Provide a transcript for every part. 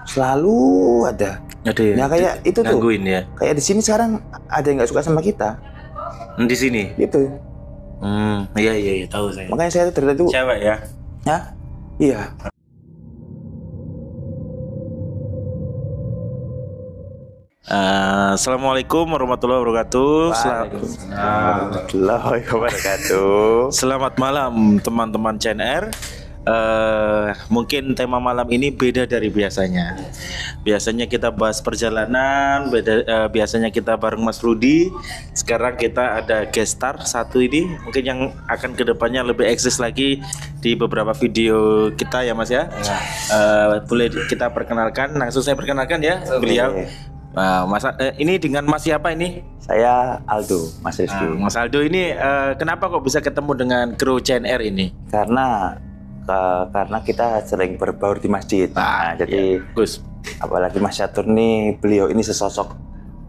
Selalu ada. Ada ya? Nah kayak itu tuh. Gangguin ya? Kayak di sini sekarang ada yang nggak suka sama kita. Di sini? Gitu. Iya tahu saya. Makanya saya tuh dari itu. Cewek ya? Hah? Iya. Assalamualaikum warahmatullahi wabarakatuh. Warahmatullahi wabarakatuh. Selamat malam teman-teman CNR. Mungkin tema malam ini beda dari biasanya. Biasanya kita bahas perjalanan, biasanya kita bareng Mas Rudi. Sekarang kita ada guest star satu ini, mungkin yang akan kedepannya lebih eksis lagi di beberapa video kita ya Mas ya. Boleh kita perkenalkan, langsung saya perkenalkan ya beliau. Mas, ini dengan Mas siapa ini? Saya Aldo, Mas Rizky. Mas Aldo ini kenapa kok bisa ketemu dengan kru CNR ini? Karena kita sering berbaur di masjid. Jadi Gus. Apalagi Mas Catur nih, beliau ini sesosok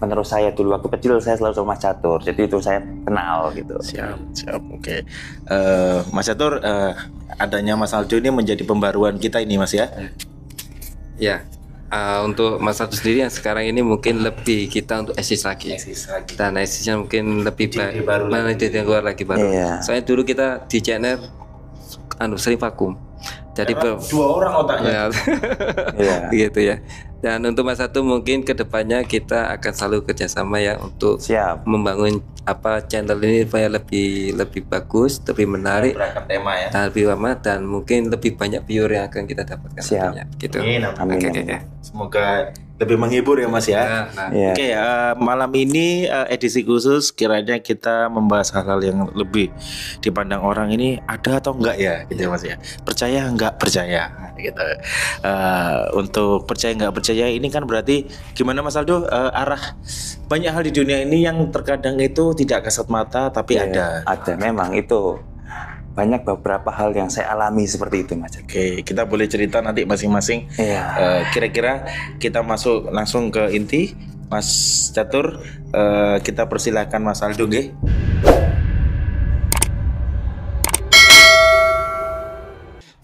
penerus saya dulu waktu kecil. Saya selalu sama Mas Catur, jadi itu saya kenal gitu. Siap, oke. Mas Catur, adanya Mas Aldo ini menjadi pembaruan kita ini Mas ya? Ya. Untuk Mas Aldo sendiri yang sekarang ini mungkin lebih kita untuk eksis lagi. Dan eksisnya mungkin lebih baik. Mana yang keluar lagi baru. Iya. Soalnya dulu kita di channel sering vakum. Jadi dua orang otaknya. Iya. Gitu ya. Dan untuk Mas Aldo mungkin kedepannya kita akan selalu kerjasama ya untuk membangun channel ini supaya lebih bagus, lebih menarik, beragam tema ya. lebih lama dan mungkin lebih banyak viewer yang akan kita dapatkan. Siap. Gitu. Amin. Oke. Semoga lebih menghibur ya Mas ya. Iya. Oke, malam ini edisi khusus kiranya kita membahas hal-hal yang lebih dipandang orang ini ada atau enggak ya gitu ya Mas ya. Percaya enggak percaya gitu. Untuk percaya enggak percaya ini kan berarti gimana Mas Aldo, arah banyak hal di dunia ini yang terkadang itu tidak kasat mata tapi ada. Ada, memang itu banyak beberapa hal yang saya alami seperti itu Mas. Oke, kita boleh cerita nanti masing-masing. Iya. Kira-kira kita masuk langsung ke inti. Mas Catur, kita persilahkan Mas Aldo nggih.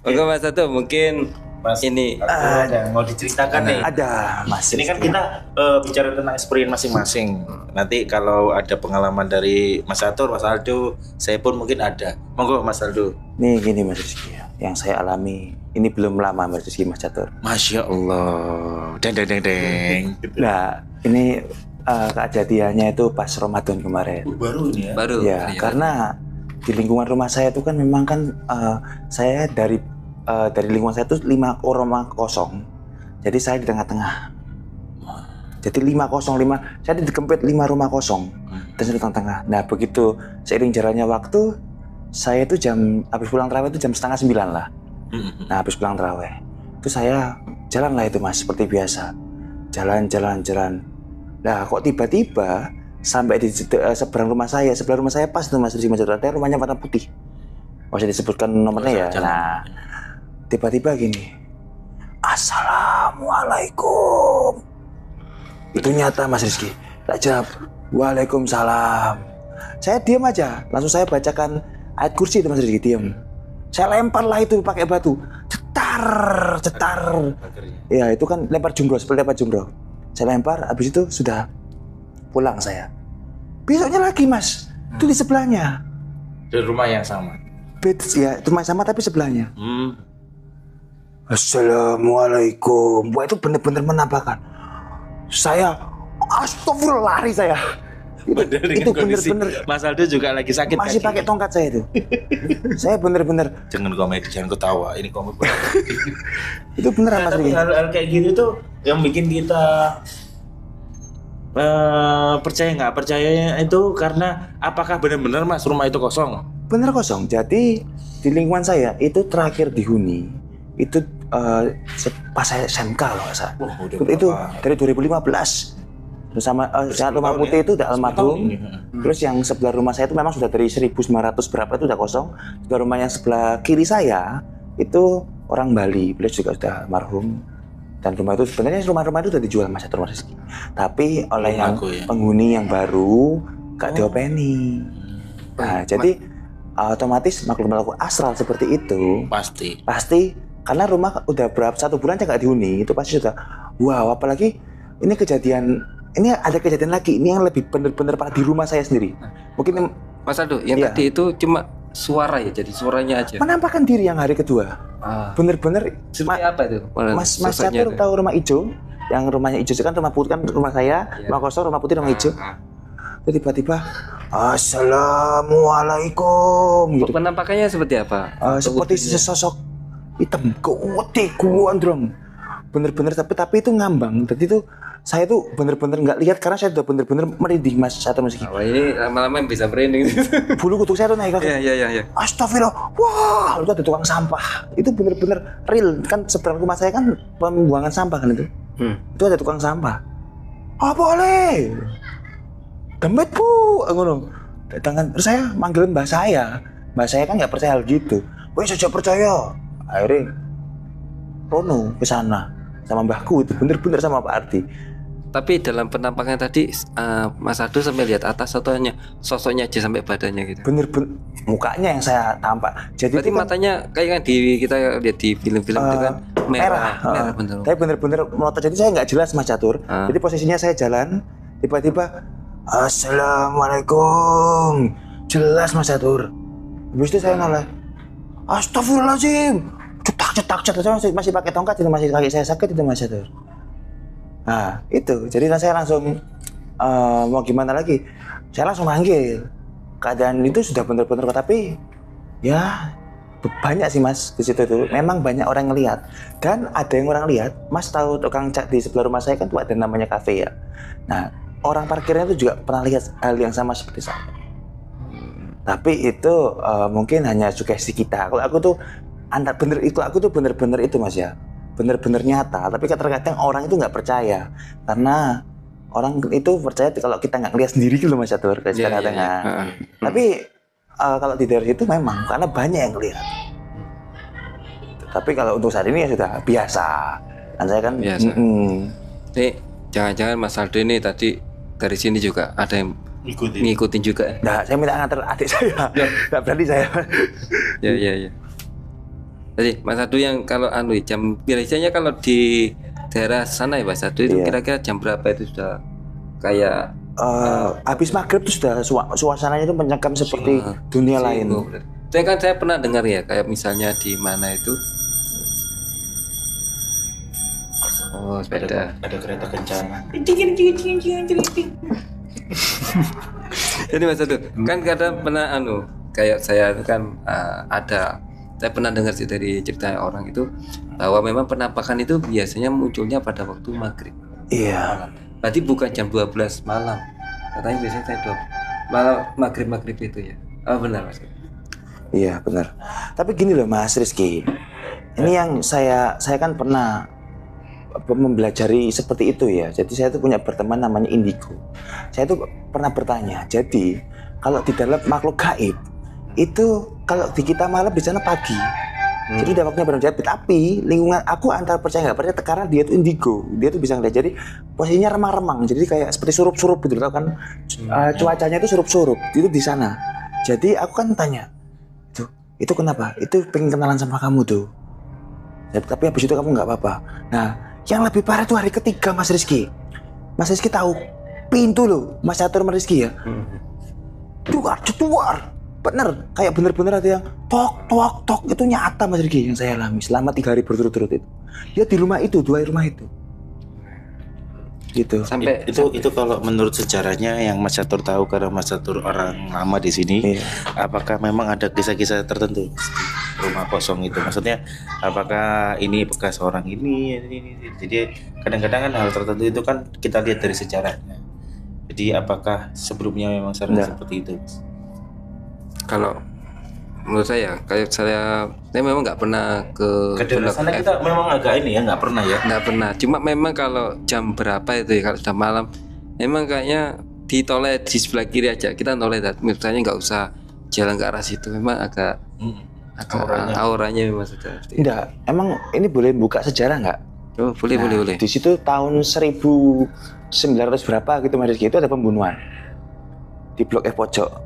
Oke Mas Aldo, mungkin Mas, ini ada mau diceritakan nih. Ada Mas. Ini kan kita bicara tentang experience masing-masing. Nanti kalau ada pengalaman dari Mas Catur, Mas Aldo, saya pun mungkin ada. Monggo Mas Aldo. Nih gini Mas Rizky, yang saya alami ini belum lama Mas Rizky, Mas Catur. Masya Allah. Deng. Nah ini kejadiannya itu pas Ramadan kemarin. Baru ini ya? baru. Ya, karena di lingkungan rumah saya itu kan memang kan saya dari lingkungan saya itu 5 rumah kosong. Jadi saya di tengah-tengah. Jadi 505, saya dikempit 5 rumah kosong dan saya di tengah-tengah. Nah begitu seiring jalannya waktu, saya itu habis pulang terawih itu jam 8:30 lah. Nah habis pulang terawih itu saya jalan lah itu Mas, seperti biasa. Jalan. Nah kok tiba-tiba sampai di seberang rumah saya pas itu Mas di Majalaya, rumahnya warna putih. Masih disebutkan nomornya ya. Nah tiba-tiba gini, Assalamualaikum. Itu nyata Mas Rizky. Tak jawab, Waalaikumsalam. Saya diam aja, langsung saya bacakan ayat kursi itu Mas Rizky, diam. Saya lempar lah itu pakai batu, cetar. Ya itu kan lempar jumroh, seperti lempar jumroh. Saya lempar, habis itu sudah pulang saya. Besoknya lagi Mas, itu di sebelahnya. Di rumah yang sama. Ya, rumah sama tapi sebelahnya. Assalamualaikum. Wah itu benar-benar menampakkan. Saya astagfirullah, lari saya. Itu benar-benar. Mas Aldo juga lagi sakit. Masih pakai tongkat saya itu. Saya benar-benar. Jangan komedi, jangan ketawa. Ini komedi. Itu beneran Mas Riki. Hal-hal kayak gini tuh yang bikin kita percaya nggak percayanya itu karena apakah benar-benar Mas rumah itu kosong? Bener kosong. Jadi di lingkungan saya itu terakhir dihuni itu pas saya SMK loh saya. Itu dari 2015. Terus sama rumah putih itu udah almarhum. Terus yang sebelah rumah saya itu memang sudah dari 1900 berapa itu udah kosong. Sebelah rumah yang sebelah kiri saya itu orang Bali, beliau juga sudah almarhum. Dan rumah itu sebenarnya rumah-rumah itu sudah dijual Mas Catur Mas Rizky. Tapi oleh yang penghuni yang baru gak diopeni. Nah, jadi otomatis makhluk-makhluk astral seperti itu pasti karena rumah udah berapa 1 bulan aja gak dihuni, itu pasti sudah wow, apalagi ini ada kejadian lagi, ini yang lebih bener-bener Pak di rumah saya sendiri. Mungkin Mas Aldo, yang iya. tadi itu cuma suara ya, jadi suaranya aja. Menampakkan diri yang hari kedua. Bener-bener seperti apa itu? Mas Catur tahu rumah hijau? Yang rumahnya hijau itu kan rumah putih kan rumah saya, rumah kosong, rumah putih, rumah hijau. Jadi tiba-tiba Assalamualaikum gitu. Penampakannya seperti apa? Seperti sesosok hitam gondrong. Bener-bener tapi itu ngambang. Jadi itu saya tuh bener-bener nggak lihat karena saya udah bener-bener merinding Mas Catur Mas. Ini lama-lama bisa merinding. Bulu kuduk saya tuh naik lagi. Iya. Astagfirullah. Wah, itu ada tukang sampah. Itu bener-bener real. Kan seberang rumah saya kan pembuangan sampah kan itu. Itu ada tukang sampah. Apa boleh? Demet bu, ngono. Datangan, terus saya manggilin mbak saya. Mbak saya kan nggak percaya hal gitu. Woi, sejak percaya. Akhirnya Rono ke sana sama mbahku itu bener-bener sama Pak Ardi. Tapi dalam penampakan tadi Mas Aldo sampai lihat atas atau hanya sosoknya aja sampai badannya gitu? Bener-bener mukanya yang saya tampak. Jadi berarti matanya kayak kan kita lihat di film-film itu kan merah bener. Tapi bener-bener melotot, jadi saya nggak jelas Mas Catur. Jadi posisinya saya jalan, tiba-tiba Assalamualaikum, jelas Mas Catur. Habis itu saya noleh, Astagfirullahaladzim, cetak, masih pakai tongkat itu, masih kaki saya sakit itu Mas Catur. Nah itu, jadi saya langsung mau gimana lagi? Saya langsung manggil. Keadaan itu sudah bener-bener, tapi ya banyak sih Mas di situ tuh. Memang banyak orang ngelihat. Dan ada yang orang lihat, Mas tahu tukang cat di sebelah rumah saya kan tuh ada namanya kafe ya. Nah orang parkirnya itu juga pernah lihat hal yang sama seperti saya. Tapi itu mungkin hanya sugesti kita. Kalau aku tuh aku tuh bener-bener itu Mas ya. Bener-bener nyata, tapi kadang-kadang orang itu nggak percaya karena orang itu percaya kalau kita nggak ngeliat sendiri gitu Mas Catur kadang-kadang. Tapi kalau di daerah itu memang karena banyak yang lihat. Tapi kalau untuk saat ini ya sudah biasa. Dan saya kan biasa. Nih jangan-jangan Mas Aldo ini tadi dari sini juga ada yang ngikutin juga. Nah, saya minta nganter adik saya. Nggak berani saya. Ya. Jadi Mas Aldo yang kalau jam biasanya kalau di daerah sana ya Mas Aldo itu kira-kira jam berapa itu sudah kayak habis maghrib itu sudah suasananya itu mencekam seperti dunia lain. Saya pernah dengar ya kayak misalnya di mana itu sepeda ada kereta kencana. Jadi Mas Aldo kan kadang pernah kayak saya kan saya pernah dengar sih dari cerita orang itu bahwa memang penampakan itu biasanya munculnya pada waktu maghrib. Iya. Berarti bukan jam 12 malam. Katanya biasanya saya malam maghrib itu ya. Oh benar Mas. Iya benar. Tapi gini loh Mas Rizky. Ini yang saya kan pernah mempelajari seperti itu ya. Jadi saya tuh punya berteman namanya Indigo. Saya tuh pernah bertanya. Jadi kalau di dalam makhluk gaib itu kalau di kita malam di sana pagi. Jadi udah waktunya berjam. Tapi lingkungan aku antara percaya nggak percaya karena dia tuh indigo, dia tuh bisa ngeliat. Jadi posisinya remang-remang. Jadi kayak seperti surup-surup gitu kan. Cuacanya itu surup-surup. Itu di sana. Jadi aku kan tanya, itu kenapa? Itu pengen kenalan sama kamu tuh. Tapi habis itu kamu nggak apa-apa. Nah, yang lebih parah itu hari ketiga Mas Rizky. Mas Rizky tahu pintu loh, Mas Catur Mas Rizky ya. Duar. Bener, kayak bener-bener ada yang tok itu nyata Mas Rizky yang saya alami selama 3 hari berturut-turut itu. Ya di rumah itu, 2 rumah itu. Gitu. Sampai itu kalau menurut sejarahnya yang Mas Catur tahu karena Mas Catur orang lama di sini, apakah memang ada kisah-kisah tertentu rumah kosong itu? Maksudnya apakah ini bekas orang ini? Jadi kadang-kadang kan hal tertentu itu kan kita lihat dari sejarahnya. Jadi apakah sebelumnya memang sering seperti itu? Kalau menurut saya kayak saya memang nggak pernah ke daerah sana. Kita memang agak ini ya, nggak pernah. Cuma memang kalau jam berapa itu ya, kalau sudah malam memang kayaknya di toilet di sebelah kiri aja kita toilet. Misalnya nggak usah jalan ke arah situ, memang agak auranya memang sudah. Enggak, emang ini boleh buka sejarah nggak? Oh boleh. Di situ tahun 1900 berapa gitu Mas Rizky, itu ada pembunuhan di Blok F pojok.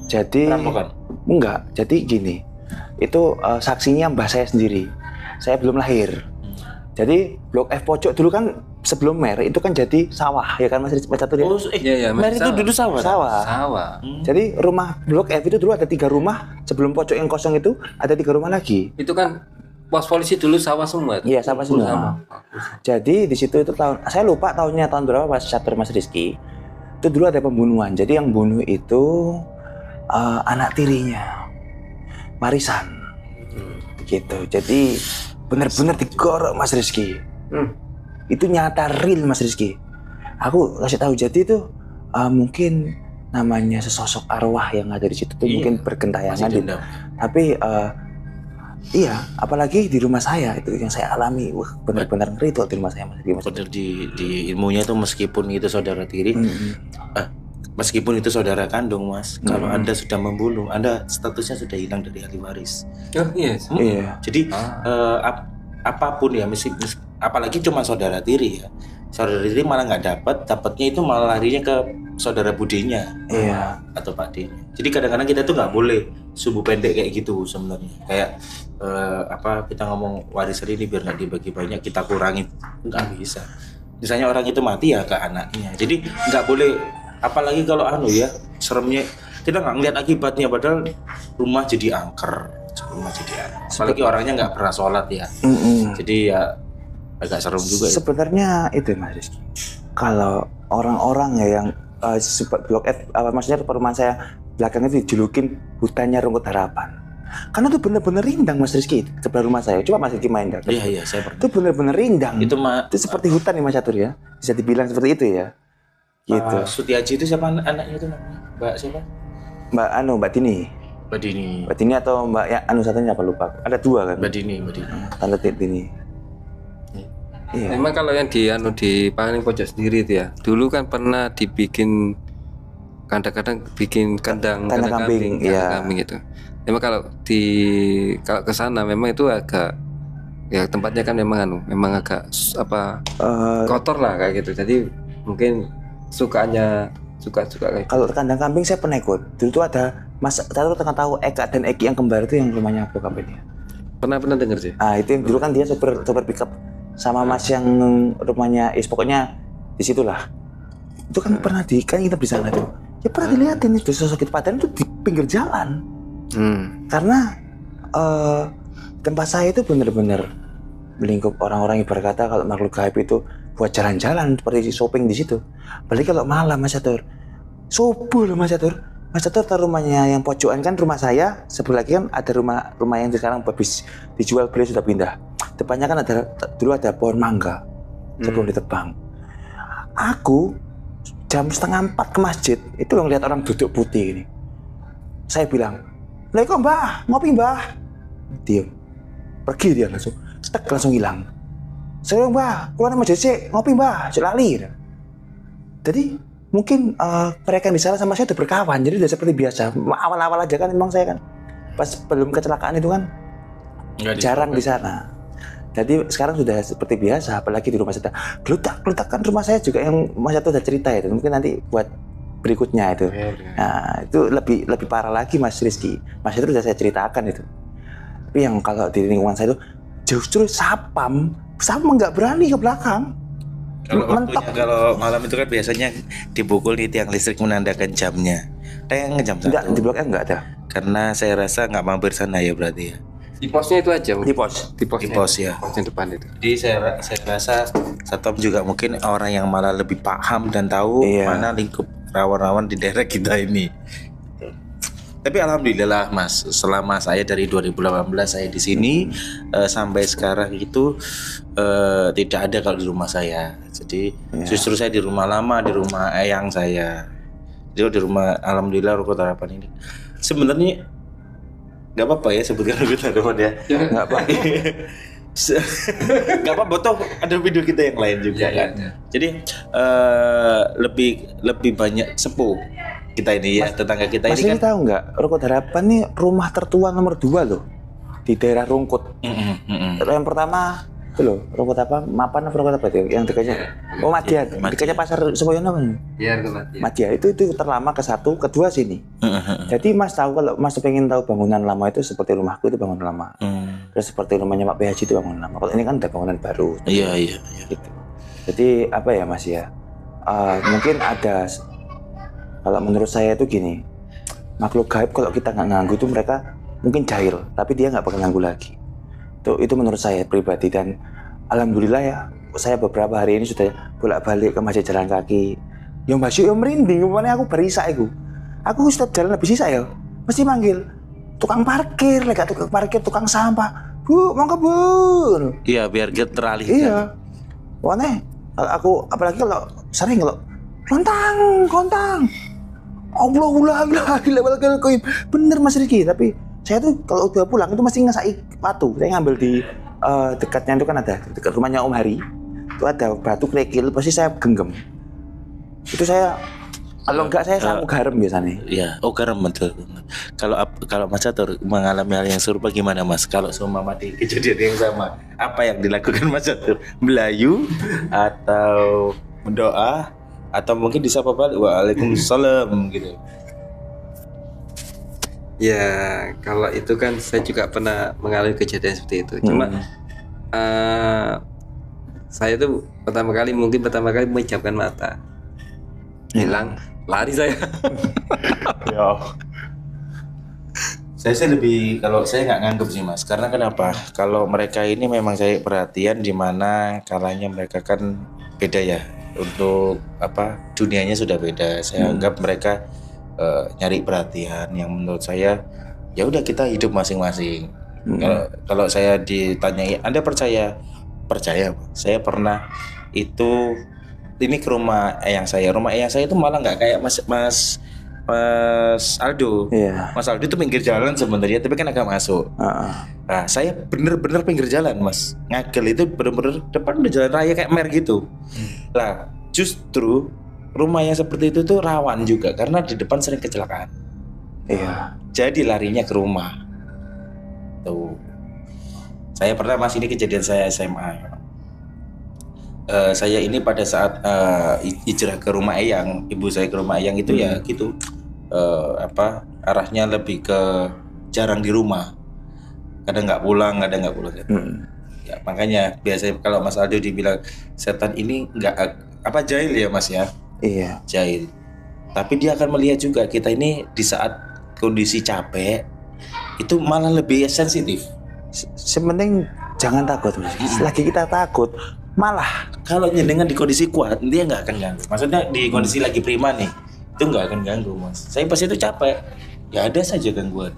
Jadi enggak, jadi gini, itu saksinya mbah saya sendiri. Saya belum lahir. Jadi Blok F pojok dulu kan sebelum Mer itu kan jadi sawah ya kan Mas Catur ya? Oh, Iya, Mer itu dulu sawah. Sawah. Jadi rumah Blok F itu dulu ada 3 rumah, sebelum pojok yang kosong itu ada 3 rumah lagi. Itu kan pos polisi dulu sawah semua. Iya, sawah semua. Jadi di situ itu tahun, saya lupa tahun berapa Mas Catur Mas Rizky. Itu dulu ada pembunuhan. Jadi yang bunuh itu anak tirinya, Marisan. Gitu. Jadi benar-benar digorok Mas Rizky. Itu nyata real Mas Rizky. Aku kasih tahu, jadi itu mungkin namanya sesosok arwah yang ada di situ tuh mungkin bergentayangan gitu. Tapi iya, apalagi di rumah saya itu yang saya alami, wah benar-benar ngeri tuh di rumah saya Mas Rizky. Padahal di ilmunya tuh meskipun itu saudara tiri, meskipun itu saudara kandung Mas, kalau Anda sudah membunuh, Anda statusnya sudah hilang dari ahli waris. Oh iya. Iya. Jadi apapun ya, apalagi cuma saudara tiri ya, saudara tiri malah nggak dapatnya itu malah larinya ke saudara budinya, Iya. atau Pak D. Jadi kadang-kadang kita tuh nggak boleh sumbu pendek kayak gitu sebenarnya. Kayak kita ngomong warisan ini biar nggak dibagi banyak, kita kurangi, nggak bisa. Misalnya orang itu mati ya ke anaknya. Jadi nggak boleh, apalagi kalau ya seremnya kita nggak ngeliat akibatnya, padahal rumah jadi angker. Apalagi orangnya nggak pernah sholat ya. Jadi ya agak serem juga ya. Sebenarnya itu Mas Rizky. Kalau orang-orang ya yang Blok F, maksudnya perumahan saya belakang itu dijulukin hutannya Rungkut Harapan. Karena itu benar-benar rindang Mas Rizky sebelah rumah saya. Coba Mas Rizky main dah. Iya, saya pernah. Itu benar-benar rindang. Itu seperti hutan nih Mas Catur ya. Bisa dibilang seperti itu ya. Gitu. Sutiaji itu siapa anaknya itu namanya? Mbak siapa? Mbak Tini. Mbak Dini. Mbak Tini atau Mbak ya satunya apa lupa. Ada 2 kan? Mbak Dini. Tante Tini. Iya. Memang kalau yang di paling pojok sendiri itu ya. Dulu kan pernah dibikin kadang-kadang bikin kandang kambing itu. Memang kalau ke sana memang itu agak ya tempatnya kan memang agak kotor lah kayak gitu. Jadi mungkin suka kayak kalau kandang kambing saya pernah ikut. Dulu tuh ada Mas Catur tengah tahu Eka dan Eki yang kembar itu yang rumahnya bokap ini. pernah denger sih. Itu dulu kan dia sopir pickup sama Mas yang rumahnya pokoknya di situlah. Itu kan pernah kan kita di sana tuh. Ya pernah dilihatin itu sosok itu padahal itu di pinggir jalan. Karena tempat saya itu benar-benar melingkup orang-orang yang berkata kalau makhluk gaib itu buat jalan-jalan seperti shopping di situ. Apalagi kalau malam Mas Catur. Subuh loh Mas Catur. Mas Catur tahu rumahnya yang pojokan kan rumah saya, sebelah lagi kan ada rumah yang sekarang habis dijual, beliau sudah pindah. Depannya kan dulu ada pohon mangga sebelum ditebang. Aku jam 3:30 ke masjid itu ngeliat orang duduk putih ini. Saya bilang, "Assalamualaikum Mbah, ngopi Mbah." Diam. Pergi dia langsung hilang. Saya bilang, "Mbah, keluar masjid sih, ngopi Mbah, lali." Jadi mungkin mereka yang di sana sama saya udah berkawan, jadi udah seperti biasa. Awal-awal aja kan memang saya kan pas belum kecelakaan itu kan jarang di sana. Jadi sekarang sudah seperti biasa, apalagi di rumah saya. Gelutak kan rumah saya juga yang Mas Catur udah cerita itu. Mungkin nanti buat berikutnya itu. Nah, itu lebih parah lagi Mas Rizky. Mas Catur udah saya ceritakan itu. Tapi yang kalau di lingkungan saya itu justru sapam nggak berani ke belakang. Kalau malam itu kan biasanya dipukul di tiang listrik menandakan jamnya. Jam 1. Enggak, di Blok M enggak ada. Karena saya rasa nggak mampir sana ya berarti ya. Di posnya itu aja. Di pos ya. Pos yang depan itu. Jadi saya rasa Satom juga mungkin orang yang malah lebih paham dan tahu mana lingkup rawan-rawan di daerah kita ini. Tapi alhamdulillah Mas, selama saya dari 2018 saya di sini sampai sekarang itu tidak ada kalau di rumah saya. Jadi justru saya di rumah lama, di rumah eyang saya. Jadi di rumah alhamdulillah Rungkut Harapan ini. Sebenarnya nggak apa-apa ya sebutkan Rungkut Harapan ya. Nggak apa. Gak apa-apa toh ada video kita yang lain juga kan. Jadi lebih banyak sepuh kita ini ya, tetangga kita Mas ini kan. Tahu nggak, Rungkut Harapan nih rumah tertua nomor 2 loh di daerah Rungkut. Yang pertama itu loh, Rungkut apa? Mapan apa Rungkut apa itu? Yang dekatnya Madya, dekatnya Pasar Semoyono kan? Iya, Madya itu terlama ke-1, kedua sini. Jadi Mas tahu kalau Mas pengen tahu bangunan lama itu seperti rumahku itu bangunan lama. Terus seperti rumahnya Pak PH itu bangunan lama. Kalau ini kan ada bangunan baru. Iya. Gitu. Jadi apa ya Mas ya? Mungkin ada, kalau menurut saya itu gini, makhluk gaib kalau kita nggak ganggu itu mereka mungkin jahil, tapi dia nggak bakal ganggu lagi. Itu menurut saya pribadi, dan alhamdulillah ya, saya beberapa hari ini sudah bolak-balik ke masjid jalan kaki. Yang masih yang merinding, kemana aku berisa itu. Aku setiap jalan habis isa ya, mesti manggil tukang parkir, tukang parkir, tukang sampah. Bu, monggo bu. Iya, biar kita teralihkan. Iya. Makanya kalau aku, apalagi kalau sering kalau kontang. Allahullah bener Mas Riki. Tapi saya tuh kalau udah pulang itu mesti ngesai batu. Saya ngambil di dekatnya itu kan ada, dekat rumahnya Om Hari. Itu ada batu kerikil, pasti saya genggam. Itu saya, kalau enggak saya sapu garam biasanya. Iya, garam betul. Kalau Mas Catur mengalami hal yang serupa gimana Mas? Kalau seumpama di kejadian yang sama, apa yang dilakukan Mas Catur? Melayu atau mendoa atau mungkin disapa balik waalaikumsalam gitu? Ya kalau itu kan saya juga pernah mengalami kejadian seperti itu. Cuma saya tuh pertama kali menjamkan mata, hilang, lari saya. Ya. Saya sih lebih, kalau saya nggak nganggep sih Mas, karena kenapa? Kalau mereka ini memang saya perhatian di mana kalanya mereka kan beda ya, untuk dunianya sudah beda. Saya anggap mereka nyari perhatian yang menurut saya ya udah kita hidup masing-masing. Kalau saya ditanyai, Anda percaya? Saya pernah itu ini ke rumah eyang saya. Rumah eyang saya itu malah nggak kayak Mas Aldo. Iya. Mas Aldo itu pinggir jalan sebenarnya, tapi kan agak masuk. Nah, saya bener-bener pinggir jalan Mas. Ngagel itu bener-bener depan udah jalan raya kayak mer gitu. Lah, justru rumah yang seperti itu tuh rawan juga karena di depan sering kecelakaan. Iya. Jadi larinya ke rumah. Tuh. Saya pernah Mas, ini kejadian saya SMA. Saya ini pada saat hijrah ke rumah eyang, ibu saya ke rumah eyang itu ya gitu. Arahnya lebih ke jarang di rumah. Kadang nggak pulang gitu. Ya, makanya biasanya kalau Mas Aldo dibilang setan ini nggak jahil ya Mas ya. Iya. Jahil. Tapi dia akan melihat juga kita ini di saat kondisi capek itu malah lebih sensitif. Sepenting jangan takut Mas. Selagi kita takut, malah kalau nyendengan di kondisi kuat dia nggak akan ganggu. Maksudnya di kondisi lagi prima nih, itu nggak akan ganggu Mas. Saya pas itu capek, ya ada saja gangguan.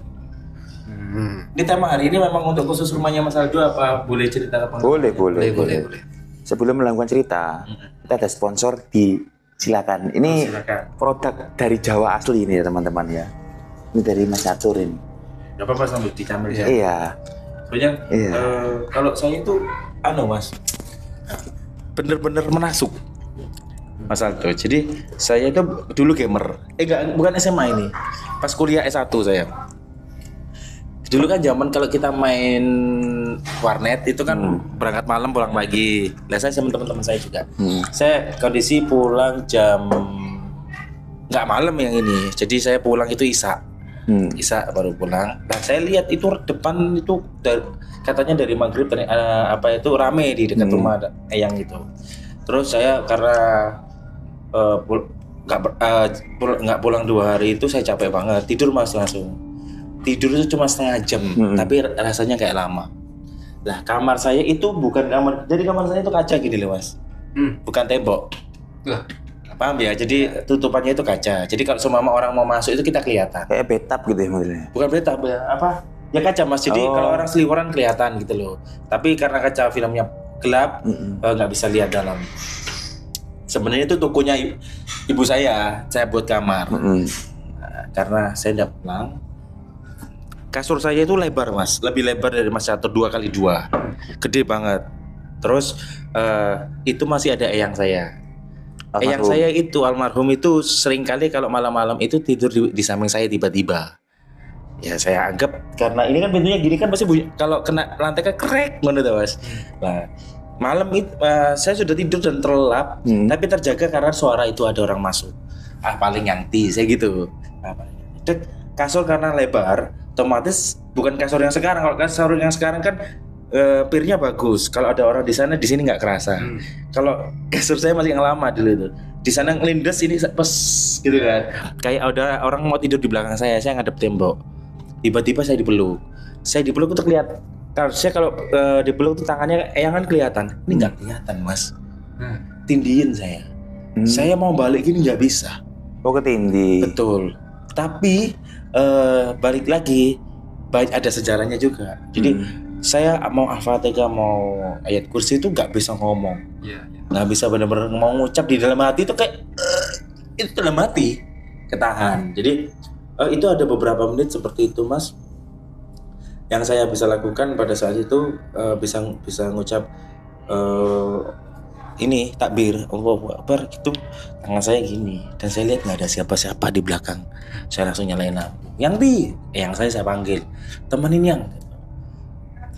Ini tema hari ini memang untuk khusus rumahnya Mas Aldo, apa boleh cerita apa? boleh. Boleh. Sebelum melakukan cerita, kita ada sponsor, silakan. Ini Silakan. produk dari Jawa asli ini ya teman-teman ya. Ini dari Mas Catur ini. Gak apa-apa sambil dicambil ya. Iya. Soalnya Iya. kalau saya itu Mas, bener-bener menasuk Mas Aldo. Jadi saya itu dulu gamer. Bukan SMA ini. Pas kuliah S1 saya. Dulu kan zaman kalau kita main warnet itu kan berangkat malam pulang pagi. Nah saya sama teman-teman saya juga. Saya kondisi pulang jam nggak malam yang ini. Jadi saya pulang itu Isya. Isya baru pulang. Nah saya lihat itu depan itu katanya dari maghrib itu rame di dekat rumah eyang itu. Terus saya karena nggak pulang 2 hari itu saya capek banget, tidur Mas langsung. Tidur itu cuma setengah jam, tapi rasanya kayak lama. Lah kamar saya itu bukan kamar, jadi kamar saya itu kaca gini loh Mas, bukan tembok. Paham ya? Jadi tutupannya itu kaca. Jadi kalau semua orang mau masuk itu kita kelihatan. Kayak betap gitu ya modelnya. Bukan betap ya, ya kaca Mas. Jadi kalau orang seliweran kelihatan gitu loh. Tapi karena kaca filmnya gelap, nggak bisa lihat dalam. Sebenarnya itu tokonya ibu saya buat kamar. Nah, karena saya tidak pulang, kasur saya itu lebar Mas, lebih lebar dari Mas Catur 2x2, gede banget. Terus itu masih ada eyang saya. Eyang saya itu almarhum itu sering kali kalau malam-malam itu tidur di samping saya tiba-tiba. Ya saya anggap karena ini kan pintunya gini kan pasti bunyi, kalau kena lantai kan krek mana tuh Mas. Nah malam itu saya sudah tidur dan terlelap, tapi terjaga karena suara itu ada orang masuk. Paling nyanti saya gitu. Kasur karena lebar, otomatis bukan kasur yang sekarang. Kalau kasur yang sekarang kan pirnya bagus. Kalau ada orang di sana, di sini nggak kerasa. Kalau kasur saya masih yang lama dulu itu. Di sana ngelindes, ini pes gitu kan. Kayak ada orang mau tidur di belakang saya ngadep tembok. Tiba-tiba saya dipeluk. Saya dipeluk untuk lihat. Harusnya kalau dipeluk tuh tangannya eyangan kelihatan. Ini nggak kelihatan, Mas. Tindiin saya. Saya mau balik gini nggak bisa. Oh, ketindih. Betul. Tapi balik lagi, ada sejarahnya juga. Jadi saya mau Al-Fatihah, mau ayat kursi itu nggak bisa ngomong, nggak bisa benar-benar mau ngucap di dalam hati itu kayak itu dalam hati ketahan. Jadi itu ada beberapa menit seperti itu, Mas. Yang saya bisa lakukan pada saat itu bisa ngucap ini takbir Allahu Akbar gitu, tangan saya gini dan saya lihat nggak ada siapa-siapa di belakang. Saya langsung nyalain lampu. Yang saya panggil temenin yang.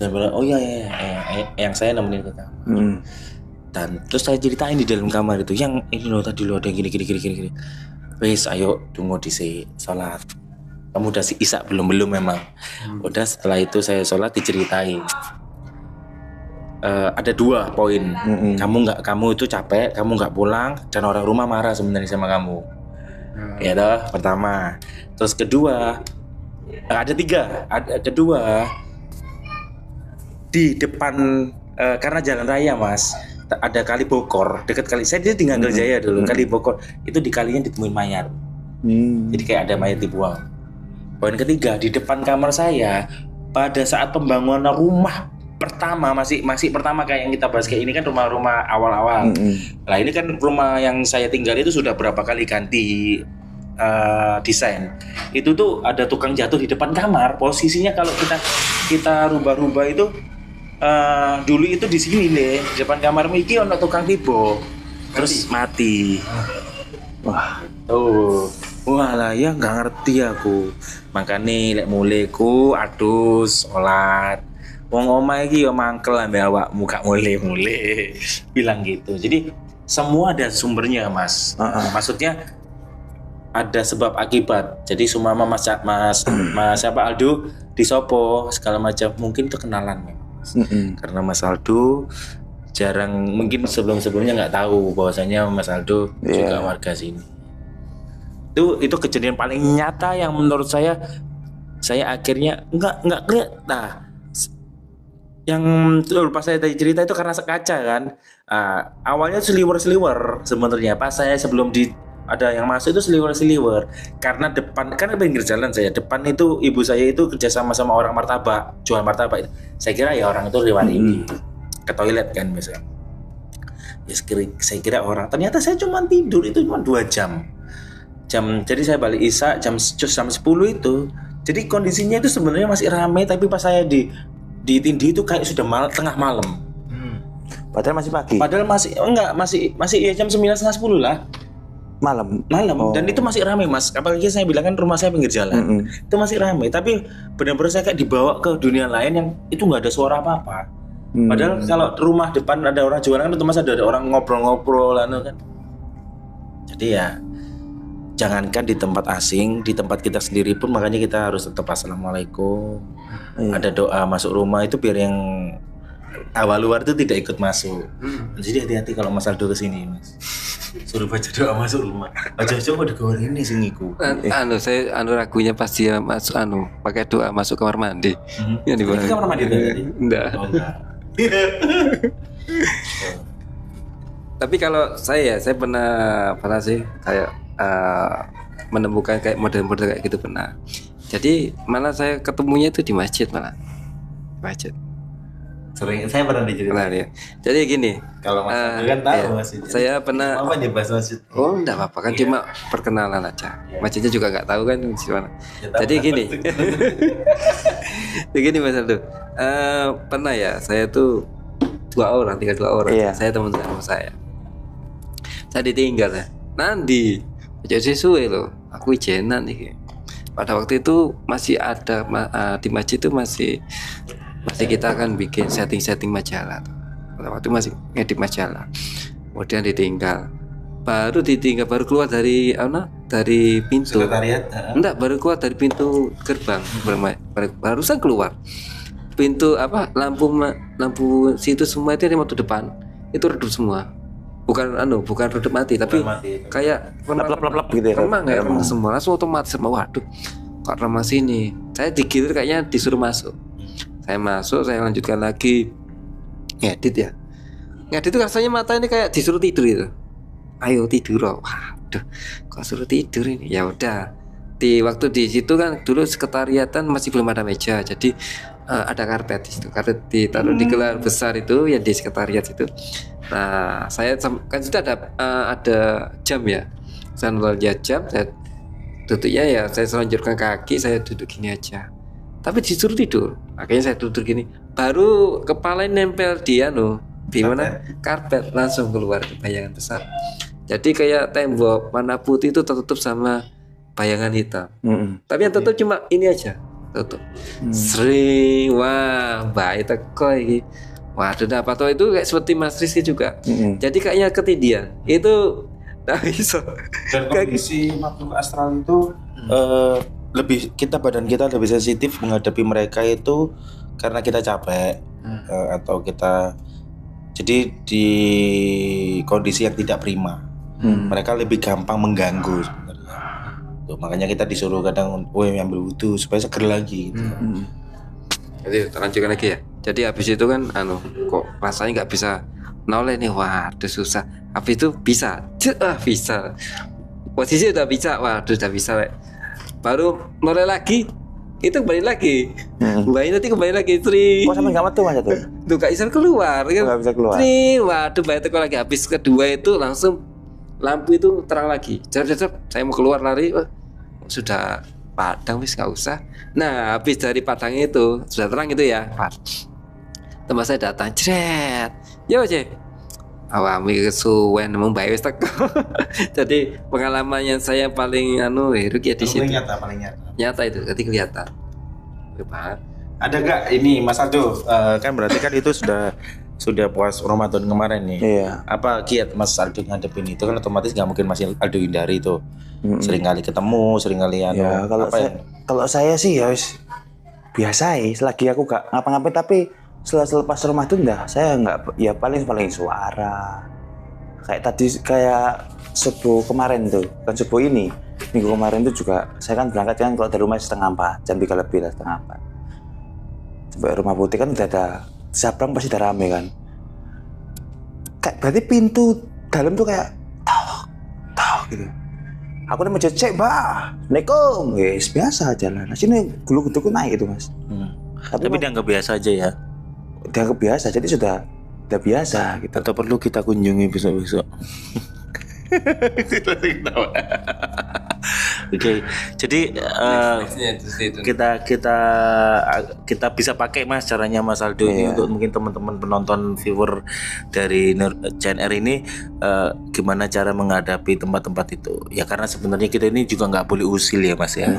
Saya bilang oh iya, yang saya nemenin ke kamar. Dan terus saya ceritain di dalam kamar itu, yang ini loh tadi lo ada gini. Wes ayo tunggu di sholat. Kamu udah isya belum memang. Udah setelah itu saya sholat diceritain. Ada 2 poin. Kamu itu capek, kamu nggak pulang dan orang rumah marah sebenarnya sama kamu. Ya toh, pertama. Terus kedua, ada 3. Kedua, di depan karena jalan raya, Mas, ada kali Bokor dekat kali. Saya di Ganggel Jaya dulu. Kali Bokor itu di kalinya ditemuin mayat. Jadi kayak ada mayat dibuang. Poin ketiga, di depan kamar saya pada saat pembangunan rumah pertama, masih pertama kayak yang kita bahas kayak ini kan rumah-rumah awal-awal. Nah ini kan rumah yang saya tinggal itu sudah berapa kali ganti desain. Itu tuh ada tukang jatuh di depan kamar. Posisinya kalau kita rubah-rubah itu dulu itu di sini deh, di depan kamar Miki ono tukang tiba. Terus mati. Wah, tuh. Wah lah ya nggak ngerti aku. Makanya lek muleku adus sholat. Wong omah iki yo mangkel ambek awakmu gak mulai bilang gitu. Jadi semua ada sumbernya, Mas. Maksudnya ada sebab akibat. Jadi sumama Mas siapa Aldo disopo segala macam, mungkin itu kenalan memang. Karena Mas Aldo jarang, mungkin sebelumnya nggak tahu bahwasanya Mas Aldo juga warga sini. Itu kejadian paling nyata yang menurut saya akhirnya nggak kelihatan. Nah, yang pas saya tadi cerita itu karena sekaca kan. Awalnya seliwer sebenarnya. Pas saya sebelum ada yang masuk itu seliwer karena depan kan pinggir jalan saya, depan itu ibu saya itu kerja sama orang martabak, jual martabak. Saya kira ya orang itu lewat ini ke toilet kan biasa. Ya saya kira orang, ternyata saya cuma tidur itu cuma 2 jam. Jadi saya balik isya jam 10 itu. Jadi kondisinya itu sebenarnya masih ramai, tapi pas saya ditindih itu kayak sudah tengah malam. Padahal masih pagi. Padahal masih ya jam 9:30 10 lah. Malam. Dan itu masih ramai, Mas. Apalagi saya bilang kan rumah saya pinggir jalan. Itu masih ramai, tapi benar-benar saya kayak dibawa ke dunia lain yang itu nggak ada suara apa-apa. Padahal kalau rumah depan ada orang jualan kan otomatis ada orang ngobrol-ngobrol kan. Jadi ya jangankan di tempat asing, di tempat kita sendiri pun makanya kita harus tetap assalamualaikum. Ada doa masuk rumah itu biar yang awal luar itu tidak ikut masuk. Jadi hati-hati kalau Mas Aldo kesini, Mas. Suruh baca doa masuk rumah. Coba digoreng ini singiku. Saya ragunya pasti ya masuk pakai doa masuk kamar mandi. Ya di kamar mandi tadi. Enggak. Tapi kalau saya pernah sih kayak menemukan kayak model-model kayak gitu pernah. Jadi malah saya ketemunya itu di masjid malah. Masjid. Sering saya pernah diceritain. Ya. Jadi gini. Kalau Mas kan tahu masjid. Saya pernah. Apa aja bahas masjid? Oh, enggak apa-apa kan cuma perkenalan aja. Masjidnya juga nggak tahu kan gimana. Jadi gini. Begini Mas Aldo. Pernah ya saya tuh tinggal 2 orang. Saya teman sama saya. Saya ditinggal ya. Nanti jadi sesuai loh. Aku ijenan nih. Pada waktu itu masih ada di masjid itu masih kita akan bikin setting majalah. Pada waktu masih ngedit majalah. Kemudian ditinggal. baru ditinggal, baru keluar dari dari pintu. Sekretariat. Enggak, baru keluar dari pintu gerbang. Barusan keluar. Pintu lampu situ semua itu remote depan. Itu redup semua. Bukan redup mati, tapi kayak Lap gitu ya. remang semua. Langsung otomatis waduh. Kok remang sini? Saya digilir kayaknya disuruh masuk. Saya masuk, saya lanjutkan lagi ngedit ya. Ngedit itu rasanya mata ini kayak disuruh tidur itu. Ayo tidur, waduh, kok suruh tidur ini? Ya udah, waktu di situ kan dulu sekretariatan masih belum ada meja, jadi ada karpet di situ, karpet ditaruh di gelar besar itu ya di sekretariat itu. Nah, saya kan sudah ada jam ya, saya lihat jam, saya duduknya ya saya selanjutkan kaki, saya duduk gini aja. Tapi disuruh tidur, akhirnya saya duduk gini, baru kepala nempel di di mana karpet, langsung keluar ke bayangan besar. Jadi kayak tembok warna putih itu tertutup sama bayangan hitam. Tapi yang tutup cuma ini aja, tutup. Sering, wah, baik teko iki. Waduh, apa tuh itu kayak seperti Mas Rizky juga. Jadi kayaknya ketindian. Itu tak bisa. Dan kondisi makhluk astral itu badan kita lebih sensitif menghadapi mereka itu karena kita capek atau kita jadi di kondisi yang tidak prima. Mereka lebih gampang mengganggu sebenarnya. Tuh, makanya kita disuruh kadang ambil wudhu supaya seger lagi gitu. Jadi lanjutkan lagi ya. Jadi habis itu kan kok rasanya nggak bisa noleh nih, waduh susah. Habis itu bisa, bisa. Posisi udah bisa, waduh udah bisa. Baru noleh lagi, itu kembali lagi. Kembali lagi Tri. Kok sampai nggak metu Mas tuh? Tuh gak bisa keluar kan? Nggak bisa keluar. Tri, waduh bayar teko lagi. Habis kedua itu langsung lampu itu terang lagi. Saya mau keluar lari, sudah padang wis nggak usah. Nah habis dari padang itu sudah terang itu ya. Teman saya datang, jret. Yo cek. Awami kesuwen mau bayar wis teko. Jadi pengalaman yang saya paling ya di situ. Paling Nyata itu, jadi kelihatan. Ada gak ini Mas Aldo? Kan berarti kan itu sudah puas Ramadan kemarin nih. Iya. Apa kiat Mas Aldo ngadepin itu kan otomatis nggak mungkin Mas Aldo hindari itu. Sering kali ketemu, sering kali Ya, kalau saya sih ya biasa ya. Selagi aku gak ngapa-ngapain, tapi selepas Ramadan saya nggak, ya paling suara. Kayak subuh kemarin tuh, kan subuh ini. Minggu kemarin itu juga saya kan berangkat kan kalau dari rumah 3:30, jam 3 lebih lah 3:30. Sampai Rumah Putih kan udah ada Sabrang, pasti udah rame kan. Kayak berarti pintu dalam tuh kayak tok gitu. Aku nih mau cek Mbak, Assalamualaikum, yes biasa jalan. Nah sini gulu-guluku naik itu Mas. Tapi dianggap biasa aja ya. Dianggap biasa, jadi sudah biasa gitu. Atau perlu kita kunjungi besok-besok. Oke, jadi kita bisa pakai Mas caranya Mas Aldo ini untuk mungkin teman-teman penonton viewer dari CNR ini gimana cara menghadapi tempat-tempat itu. Ya karena sebenarnya kita ini juga nggak boleh usil ya Mas ya,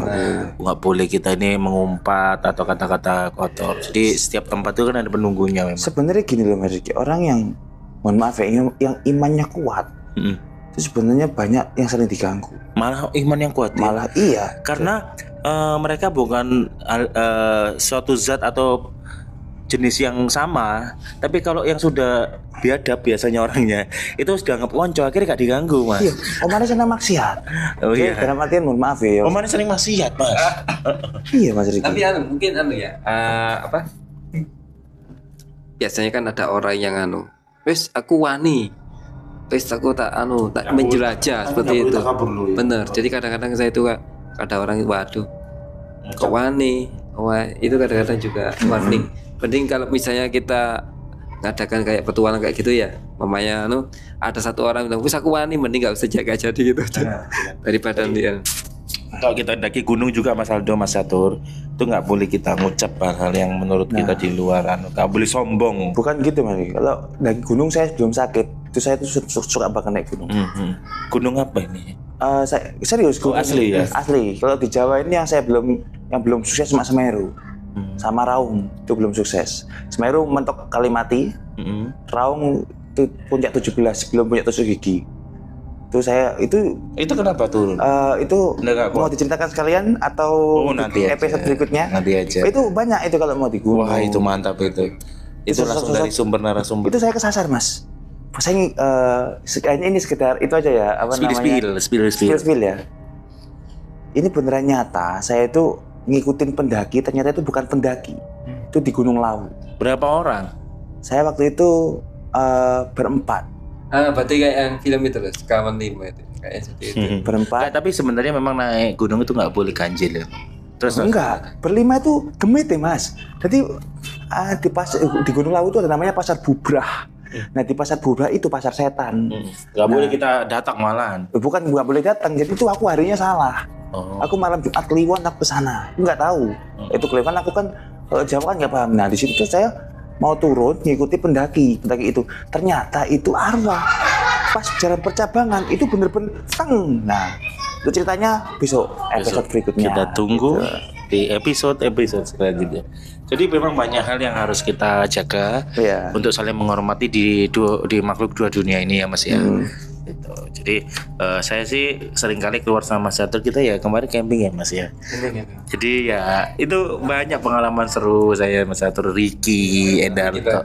nggak boleh kita ini mengumpat atau kata-kata kotor. Jadi setiap tempat itu kan ada penunggunya memang. Sebenarnya gini loh Mas Riki, orang yang mohon maaf ya, yang imannya kuat. Itu sebenarnya banyak yang sering diganggu. Malah iman yang kuat. Malah iya. Karena mereka bukan suatu zat atau jenis yang sama, tapi kalau yang sudah biadab biasanya orangnya itu sudah anggap konco, akhirnya gak diganggu Mas. Iya. Omannya senang maksiat. Oh iya. Dalam artian mohon maaf ya. Omannya sering maksiat Mas. Iya Mas Riki. Tapi mungkin ya biasanya kan ada orang yang wes aku wani. Terus aku tak menjelajah seperti itu. Bener. Jadi kadang-kadang saya itu ada orang itu waduh kok wani. Wah, itu kadang-kadang juga warning. Penting kalau misalnya kita ngadakan kayak petualang kayak gitu ya. Mamanya ada satu orang bilang, "Wis aku wani, mending enggak usah jaga jadi gitu." Daripada dia. Kalau kita daki gunung juga Mas Aldo, Mas Satur, itu nggak boleh kita ngucap hal yang menurut kita di luar, nggak boleh sombong. Bukan gitu Mas. Kalau daki gunung saya belum sakit, itu saya tuh suka banget naik gunung. Gunung apa ini? Saya serius gunung asli ya. Asli. Kalau di Jawa ini yang belum sukses cuma Semeru, sama Raung itu belum sukses. Semeru mentok Kalimati, Raung itu puncak 17 belum punya 7 gigi. Itu kenapa turun? Itu Nggak mau kuat. diceritakan sekalian atau Oh, nanti aja. episode berikutnya? Nanti aja. Itu banyak itu kalau mau digunung. Wah, itu mantap itu. Itu langsung dari sumber narasumber. Itu saya kesasar mas. Saya kayaknya ini sekedar itu aja ya apa namanya? Spill ya. Ini beneran nyata. Saya itu ngikutin pendaki. Ternyata itu bukan pendaki. Itu di Gunung Lawu. Berapa orang? Saya waktu itu berempat. Berarti kayak yang film itu loh, Sekawan 5 itu. Kayak seperti itu. Berempat. Tapi sebenarnya memang naik gunung itu nggak boleh ganjil ya. Terus Enggak, berlima itu gemit ya mas. Jadi di Gunung Lawu itu ada namanya Pasar Bubrah. Nah di Pasar Bubrah itu pasar setan. nggak boleh kita datang malahan. Bukan nggak boleh datang. Jadi itu aku harinya salah. Oh. Aku malam Jumat Kliwon aku ke sana. Nggak tahu. Itu Kliwon aku kan Jawa kan nggak paham. Nah di situ tuh saya mau turun ngikuti pendaki itu. Ternyata itu arwah. Pas jalan percabangan itu bener-bener teng. Nah itu ceritanya besok episode berikutnya. Kita tunggu Gitu. di episode selanjutnya. Jadi memang banyak hal yang harus kita jaga Iya. untuk saling menghormati di makhluk dua dunia ini ya Mas ya. Gitu. Jadi saya sih seringkali keluar sama Mas Catur, kita ya kemarin camping ya Mas ya. Jadi ya itu banyak pengalaman seru saya Mas Catur, Ricky, Endarto.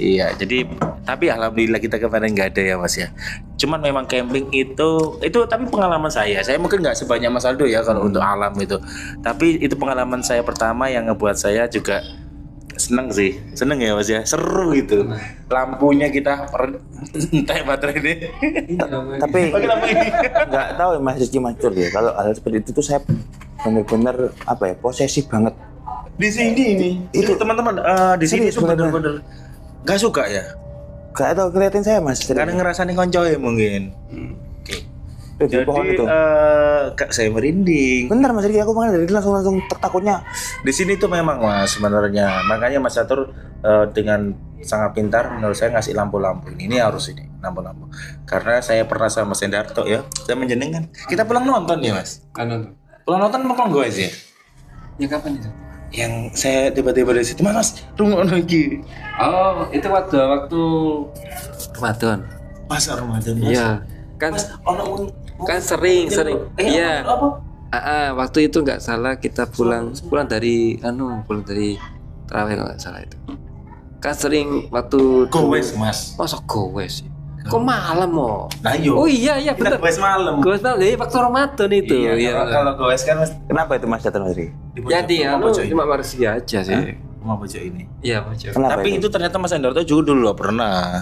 Iya, jadi tapi alhamdulillah kita kemarin nggak ada ya Mas ya. Cuman memang camping itu tapi pengalaman saya. Saya mungkin nggak sebanyak Mas Aldo ya kalau untuk alam itu. Tapi itu pengalaman saya pertama yang ngebuat saya juga seneng ya Mas ya. Seru gitu. Lampunya kita entah baterai ini. Tapi Pakai lampu ini. nggak tahu ya Mas Rizky Macur ya. Kalau hal seperti itu tuh saya bener-bener apa ya posesif banget. Di sini ini. Itu teman-teman di sini Serius, itu bener-bener nggak suka ya. Gak tahu ngeliatin saya Mas. Karena ngerasain koncoy mungkin. Oke. Di pohon Jadi itu. Kak saya merinding. Bener Mas Rizky, aku makanya dari langsung takutnya. Di sini tuh memang Mas sebenarnya. Makanya Mas Catur dengan sangat pintar menurut saya ngasih lampu-lampu ini harus ini lampu-lampu. Karena saya pernah sama Mas Endarto ya. Saya menjenengan. Kita pulang nonton ya Mas. Kan nonton. Pulang nonton apa guys ya? Ya kapan itu? Yang saya tiba-tiba dari situ Mas rumah lagi. Oh, itu waktu Ramadan. Pas Ramadan Mas. Iya. Kan kan sering. Iya. Apa? Waktu itu nggak salah kita pulang dari tarawih kalau nggak salah itu. Kan sering waktu Gowes Mas. Masa gowes sih? Kok malam mau? Nah yo. Oh iya Kita bener. gowes malam. Gowes malam, ya waktu Ramadan itu. Iya, kalau gowes kan Mas Kenapa itu Mas Catur Mas Rizky? Ya di cuma Malaysia aja sih. rumah pojok ini. Iya pojok. Kenapa Tapi itu ternyata Mas Endarto juga dulu loh pernah.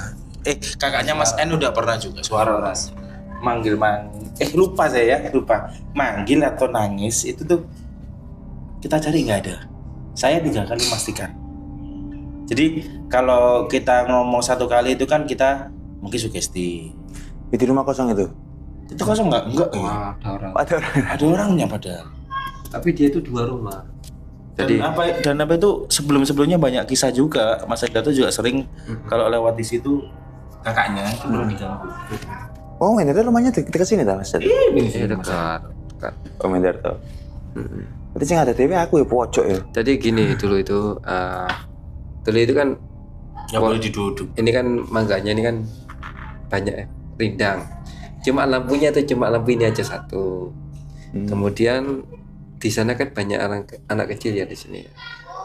Kakaknya Mas En udah pernah juga suara ras. Lupa saya ya, lupa. Manggil atau nangis itu tuh kita cari nggak ada. Saya 3 kali memastikan. Jadi kalau kita ngomong 1 kali itu kan kita mungkin sugesti. Di rumah kosong itu? Itu kosong nggak? Enggak. Wah, ada orang. Ada orang. Ada orangnya padahal. Tapi dia itu 2 rumah. Dan apa itu sebelumnya banyak kisah juga. Mas Endarto juga sering kalau lewat di situ kakaknya itu belum diganggu. Oh Mendarto rumahnya dekat sini dah Mas Catur? Iya dekat. Oh Mendarto. Berarti sih ada TV aku ya pojok ya. Jadi gini dulu itu kan Yang boleh diduduk. ini kan mangganya ini kan banyak rindang. Cuma lampunya itu cuma lampu ini aja satu. Kemudian di sana kan banyak anak kecil ya di sini.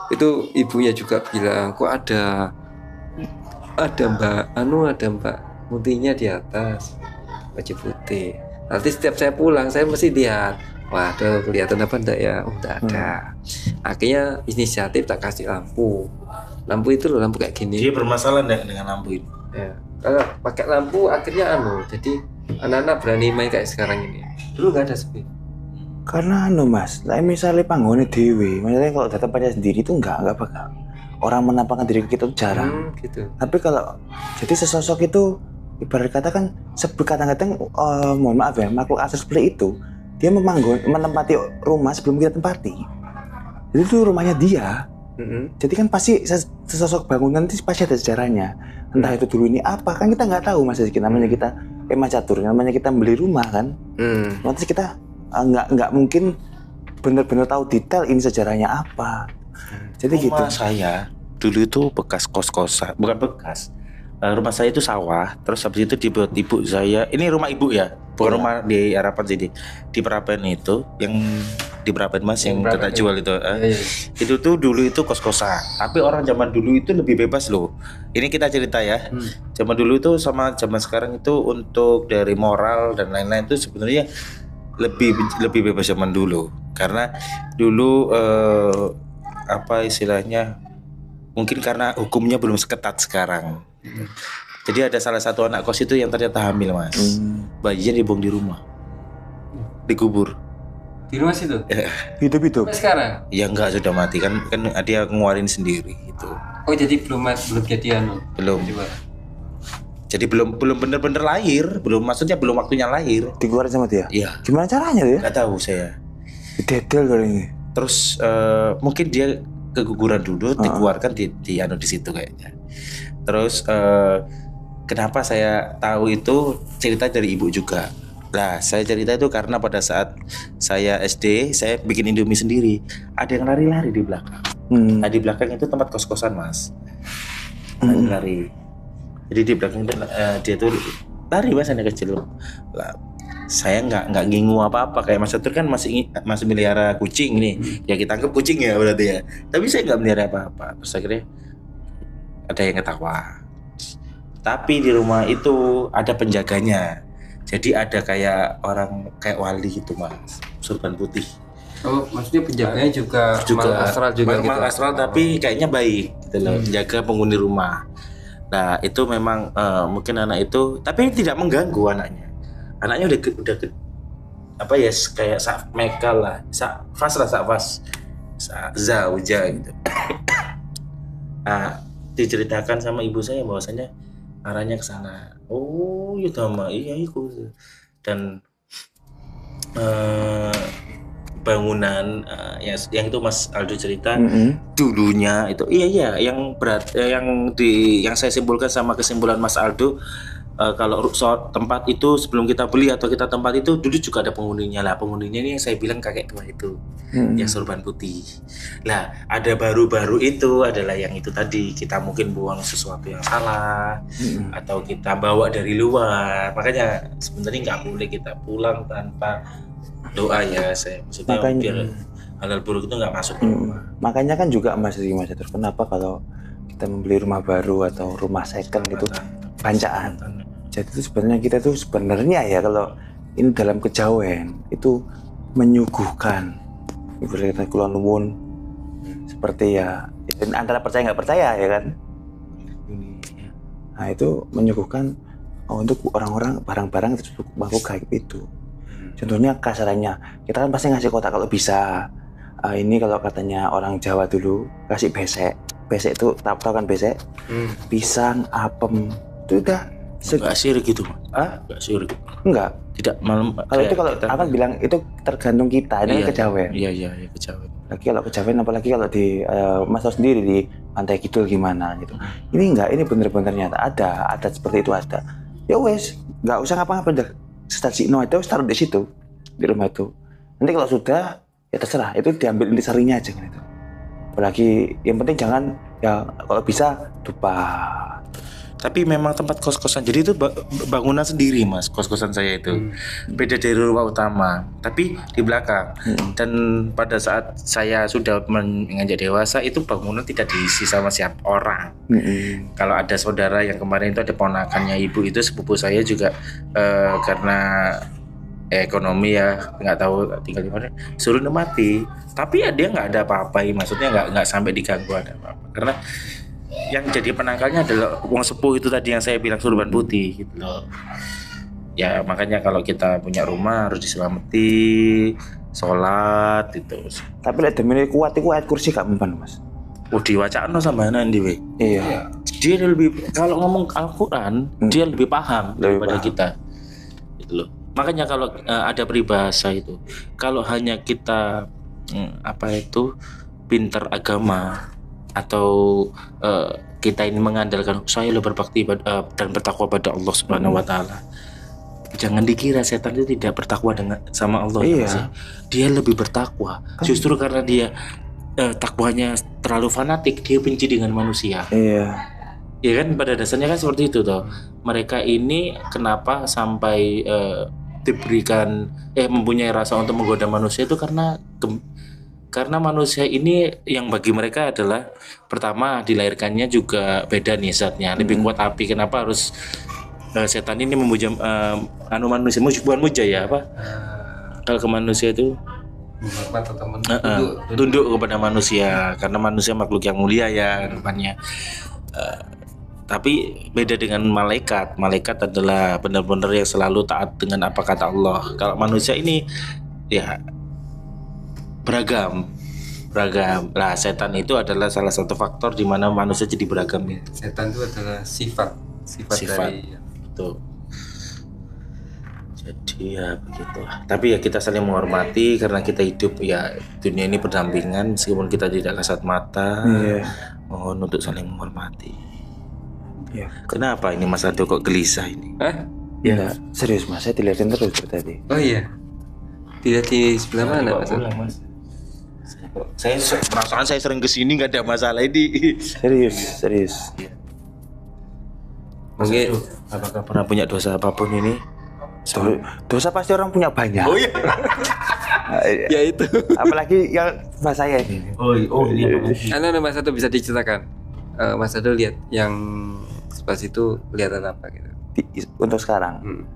Itu ibunya juga bilang kok ada mbak putihnya di atas baju putih. Nanti setiap saya pulang saya mesti lihat. Wah, ada kelihatan apa enggak ya? Oh, enggak ada. Akhirnya inisiatif tak kasih lampu. Lampu itu loh, lampu kayak gini. Dia bermasalah dengan lampu ini. Ya. Kalau pakai lampu akhirnya jadi anak-anak berani main kayak sekarang ini. Dulu nggak ada sepi. Karena Mas, misalnya panggungnya dewi, maksudnya kalau datang pada sendiri itu enggak bakal. Orang menampakkan diri ke kita itu jarang. Gitu. Tapi kalau jadi sesosok itu ibarat kata kan kadang-kadang mohon maaf ya makhluk asal seperti itu dia menempati rumah sebelum kita tempati. Jadi itu rumahnya dia. Jadi kan pasti sesosok bangunan itu pasti ada sejarahnya. Entah itu dulu ini apa kan kita nggak tahu Mas Rizky. Namanya kita Mas Catur, namanya kita beli rumah kan. Nanti kita nggak mungkin benar-benar tahu detail ini sejarahnya apa. Jadi Rumah gitu. saya dulu itu bekas kos-kosan, bukan bekas. Rumah saya itu sawah, terus habis itu dibuat ibu saya. Ini rumah ibu ya. Bukan rumah di Harapan sih, di Prapen itu yang di Prapen Mas yang Prapen kita itu. jual itu. Iya. Itu tuh dulu itu kos-kosan. Tapi orang zaman dulu itu lebih bebas loh. Ini kita cerita ya. Zaman dulu itu sama zaman sekarang itu untuk dari moral dan lain-lain itu sebenarnya lebih bebas zaman dulu. Karena dulu apa istilahnya? Mungkin karena hukumnya belum seketat sekarang. Jadi ada salah satu anak kos itu yang ternyata hamil Mas. Bayinya dibuang di rumah, dikubur. Di rumah situ. Hidup. Sampai sekarang. Ya enggak, sudah mati kan dia ngeluarin sendiri gitu. Oh jadi belum jadi Belum. Coba. Jadi belum benar-benar lahir, maksudnya belum waktunya lahir. Dikeluarin sama dia. Iya. Gimana caranya tuh ya? Nggak tahu saya. Detail kali ini. Terus mungkin dia keguguran dulu, dikeluarkan di situ kayaknya. Terus kenapa saya tahu itu cerita dari ibu juga. Lah, saya cerita itu karena pada saat saya SD, saya bikin Indomie sendiri. Ada yang lari-lari di belakang. Nah, di belakang itu tempat kos-kosan, Mas. Lari. Jadi di belakang itu dia tuh lari Mas, anak kecil. Lah, saya nggak ngingu apa-apa, kayak Mas Satur kan masih melihara kucing nih. Ya kita anggap kucing ya berarti ya. Tapi saya nggak melihara apa-apa. Terus akhirnya ada yang ketawa. Tapi di rumah itu ada penjaganya. Jadi ada kayak orang kayak wali gitu Mas, surban putih. Oh, maksudnya penjaganya juga makhluk astral juga gitu. Makhluk astral tapi kayaknya baik gitu loh, jaga penghuni rumah. Nah, itu memang mungkin anak itu tapi tidak mengganggu anaknya. Anaknya udah apa ya kayak sak mekal lah, sak fas, zauja gitu. Nah, diceritakan sama ibu saya bahwasanya arahnya ke sana. Oh, ya sama, iya itu. Dan bangunan yang itu Mas Aldo cerita dulunya itu iya yang berat yang saya simpulkan sama kesimpulan Mas Aldo. Kalau tempat itu sebelum kita beli atau kita tempat itu dulu juga ada penghuninya lah. Penghuninya ini yang saya bilang kakek tua itu yang sorban putih. Lah ada baru-baru itu adalah yang itu tadi kita mungkin buang sesuatu yang salah atau kita bawa dari luar. Makanya sebenarnya nggak boleh kita pulang tanpa doa ya. Saya maksudnya biar hal buruk itu nggak masuk ke rumah. Makanya kan juga Mas Terus kenapa kalau kita membeli rumah baru atau rumah second itu bancaan. Jadi itu sebenarnya ya kalau ini dalam kejawen itu menyuguhkan ibaratnya kulon nuwun seperti ya antara percaya nggak percaya ya kan. Nah itu menyuguhkan untuk orang-orang barang-barang makhluk gaib itu. Contohnya kasarannya kita kan pasti ngasih kotak kalau bisa. Ini kalau katanya orang Jawa dulu kasih besek itu tahu kan besek, pisang, apem itu udah Enggak syirik gitu, enggak syirik. Enggak. Tidak malam. Kalau itu kalau akan bilang itu tergantung kita, ini kejawen. Iya kejawen. Lagi kalau kejawen apalagi kalau di Mas tahu sendiri di Pantai Kidul gimana gitu. Ini enggak, ini bener-bener nyata ada seperti itu ada. Ya wes, enggak usah ngapa-ngapain dah. Stasino itu taruh di situ di rumah itu. Nanti kalau sudah ya terserah, itu diambil intisarinya aja gitu. Apalagi yang penting jangan ya kalau bisa dupa. Tapi memang tempat kos-kosan. Jadi itu bangunan sendiri Mas, kos-kosan saya itu. Beda dari rumah utama, tapi di belakang. Dan pada saat saya sudah menginjak dewasa itu bangunan tidak diisi sama siapa orang. Kalau ada saudara yang kemarin itu ada ponakannya ibu itu sepupu saya juga karena ekonomi ya nggak tahu tinggal di mana suruh nemati. Tapi ya dia nggak ada apa-apa, maksudnya nggak sampai diganggu ada apa-apa. Karena yang jadi penangkalnya adalah wong sepuh itu tadi yang saya bilang surban putih gitu loh. Ya makanya kalau kita punya rumah harus diselamati, sholat itu. Tapi lek demene kuat iku ayat kursi gak mempan Mas. Diwacana sama nanti we. Iya. Dia lebih kalau ngomong Al-Qur'an dia lebih paham daripada kita. Gitu loh. Makanya kalau ada peribahasa itu, kalau hanya kita pintar agama atau kita ini mengandalkan saya lo berbakti dan bertakwa pada Allah Subhanahu wa taala. Jangan dikira setan itu tidak bertakwa sama Allah. Iya. Dia lebih bertakwa. Justru karena dia takwanya terlalu fanatik, dia benci dengan manusia. Iya. Ya kan pada dasarnya kan seperti itu toh. Mereka ini kenapa sampai mempunyai rasa untuk menggoda manusia itu karena manusia ini yang bagi mereka adalah pertama dilahirkannya juga beda nih zatnya, lebih kuat api. Kenapa harus setan ini memuja manusia, bukan muja ya apa? Kalau ke manusia itu Menghormat atau tunduk kepada manusia karena manusia makhluk yang mulia ya depannya. Tapi beda dengan malaikat. Malaikat adalah benar-benar yang selalu taat dengan apa kata Allah. Kalau manusia ini ya beragam. Nah, setan itu adalah salah satu faktor di mana manusia jadi beragam ya. Setan itu adalah sifat dari Tuh. Jadi ya begitu. Tapi ya kita saling menghormati karena kita hidup ya dunia ini berdampingan meskipun kita tidak kasat mata. Mohon untuk saling menghormati. Ya. Kenapa ini Mas Ado kok gelisah ini? Ya. Enggak, serius Mas, saya dilihatin terus dari tadi. Oh iya. Dilihat di sebelah mana Mas? Saya perasaan saya sering kesini nggak ada masalah ini. Serius. Mungkin Apakah pernah punya dosa apapun ini? Dosa pasti orang punya banyak. Oh iya. ya itu. Apalagi yang Mas saya ini. Oh iya. Mas Ado bisa diceritakan. Mas Ado lihat yang pas itu kelihatan apa gitu? Untuk sekarang,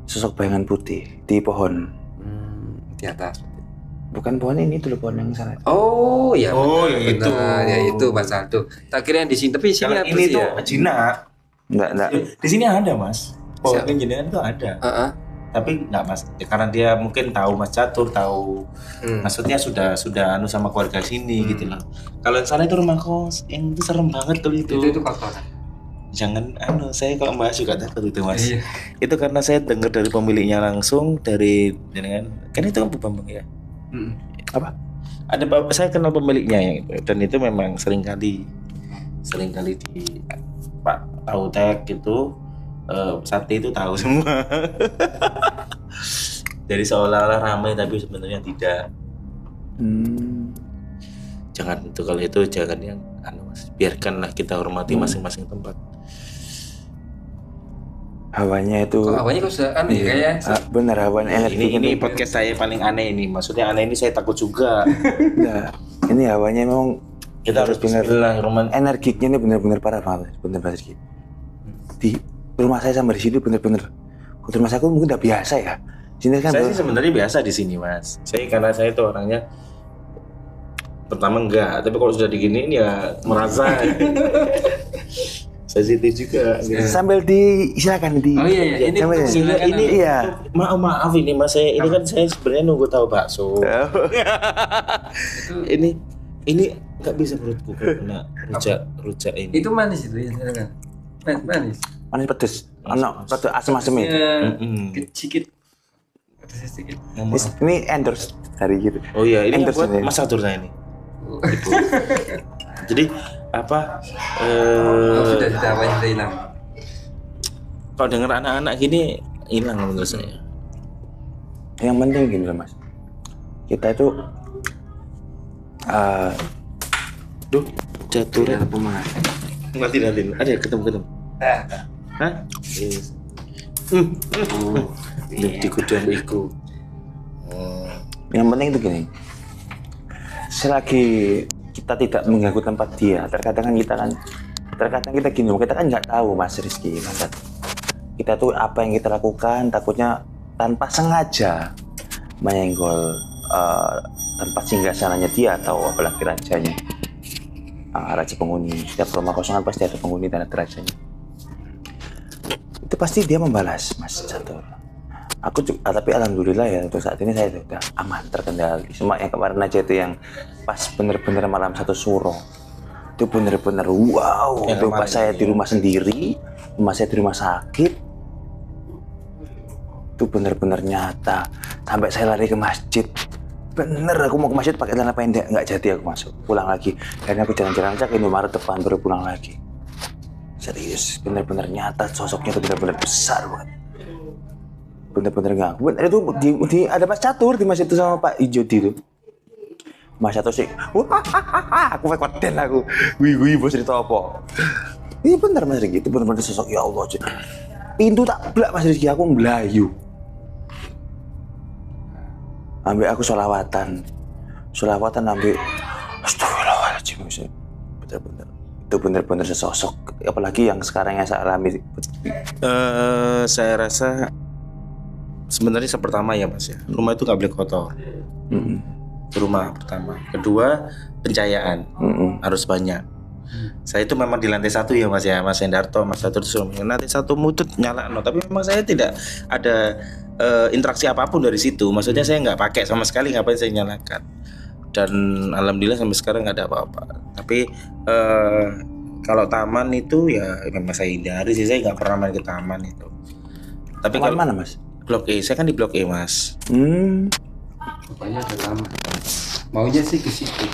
sosok bayangan putih di pohon. Di atas. Bukan pohon ini dulu, pohon yang sana. Oh ya. itu. Ya itu Mas Ado. Tak kira yang di sini, tapi sini apa ini sih tuh ya? jinak. Enggak. Di sini ada Mas. Pohon jenengan tuh ada. Tapi nggak Mas, karena dia mungkin tahu Mas Catur, tahu maksudnya sudah anu sama keluarga sini gitu loh. Kalau yang sana itu rumah kos, yang itu serem banget tuh itu. Itu kotor. Jangan saya kalau bahas juga takut itu Mas. Iya. Itu karena saya dengar dari pemiliknya langsung dari jenengan. Kan itu kan Bu Bambang ya. Apa? Saya kenal pemiliknya yang itu dan itu memang seringkali di Pak tahu tek gitu. Sate itu tahu semua. Jadi seolah-olah ramai tapi sebenarnya tidak. Jangan itu, kalau itu jangan yang Mas. Biarkanlah kita hormati masing-masing tempat. Hawanya itu. Hawanya kok sudah aneh kayak. Bener, hawanya energi. Ini podcast saya paling aneh ini. Maksudnya aneh ini saya takut juga. Nah, ini hawanya memang kita harus benar energinya ini benar-benar parah banget, benar-benar gitu. Di rumah saya sama di sini bener-bener. Di rumah saya mungkin udah biasa ya. Sini kan saya sih sebenarnya biasa di sini Mas. Karena saya itu orangnya pertama enggak, tapi kalau sudah diginiin ya merasa sensitif juga. Sambil silakan di. Oh iya. Ini iya. Maaf ini Mas, saya sebenarnya nunggu tahu bakso. ini nggak bisa perutku kena rujak ini. Itu manis itu ya, silakan. Manis pedes. Rada asam-asamnya. Sedikit. Sedikit. Ini endorse dari gitu. Oh iya, ini buat Mas Catur saya ini. Jadi apa? Sudah hilang. Kalau dengar anak-anak gini hilang menurut saya. Yang penting gini loh Mas. Kita itu Catur ada pemain. Nanti ada ketemu. Hah? Yes. Di kudang iku. Yang penting itu gini. Selagi kita tidak mengganggu tempat dia, terkadang kita gini, kita kan nggak tahu Mas Rizky, Mas. Kita tuh apa yang kita lakukan, takutnya tanpa sengaja menyenggol tempat singgasananya dia atau apalagi rajanya. Raja penghuni. Setiap rumah kosongan pasti ada penghuni dan ada rajanya. Itu pasti dia membalas Mas Catur. Tapi alhamdulillah ya untuk saat ini saya sudah aman, terkendali. Cuma yang kemarin aja itu yang pas bener-bener malam 1 Suro itu bener-bener wow. Itu pas saya di rumah sendiri, saya di rumah sakit itu bener-bener nyata. Sampai saya lari ke masjid. Bener aku mau ke masjid pakai celana pendek, nggak jadi aku masuk, pulang lagi. Karena aku jalan-jalan aja ke Indomaret depan baru pulang lagi. Serius, bener-bener nyata sosoknya itu bener-bener besar banget. Bener-bener nggak. Bener itu ada Mas Catur di masjid itu sama Pak Ijodi itu. Mas Catur sih, aku koden aku. Wih bos cerita apa? Ini bener Mas Rizky, itu bener-bener sosok ya Allah. Pintu tak belak Mas Rizky, aku ngelayu. Ambil aku sholawatan ambil astagfirullahaladzim. Bener-bener itu bener-bener sesosok, apalagi yang sekarang yang saya alami. Saya rasa sebenarnya pertama ya Mas ya, rumah itu nggak boleh kotor. Itu rumah pertama. Kedua, pencahayaan harus banyak. Saya itu memang di lantai 1 ya Mas ya, Mas Hendarto, Mas Satu disuruh lantai 1 mutut nyala no, tapi memang saya tidak ada interaksi apapun dari situ. Maksudnya saya nggak pakai sama sekali, ngapain saya nyalakan. Dan alhamdulillah sampai sekarang nggak ada apa-apa. Tapi kalau taman itu ya memang saya hindari sih, saya nggak pernah main ke taman itu. Tapi Taman kalau mana Mas? Blok E, saya kan di Blok E Mas. Pokoknya ada taman. Maunya sih ke situ.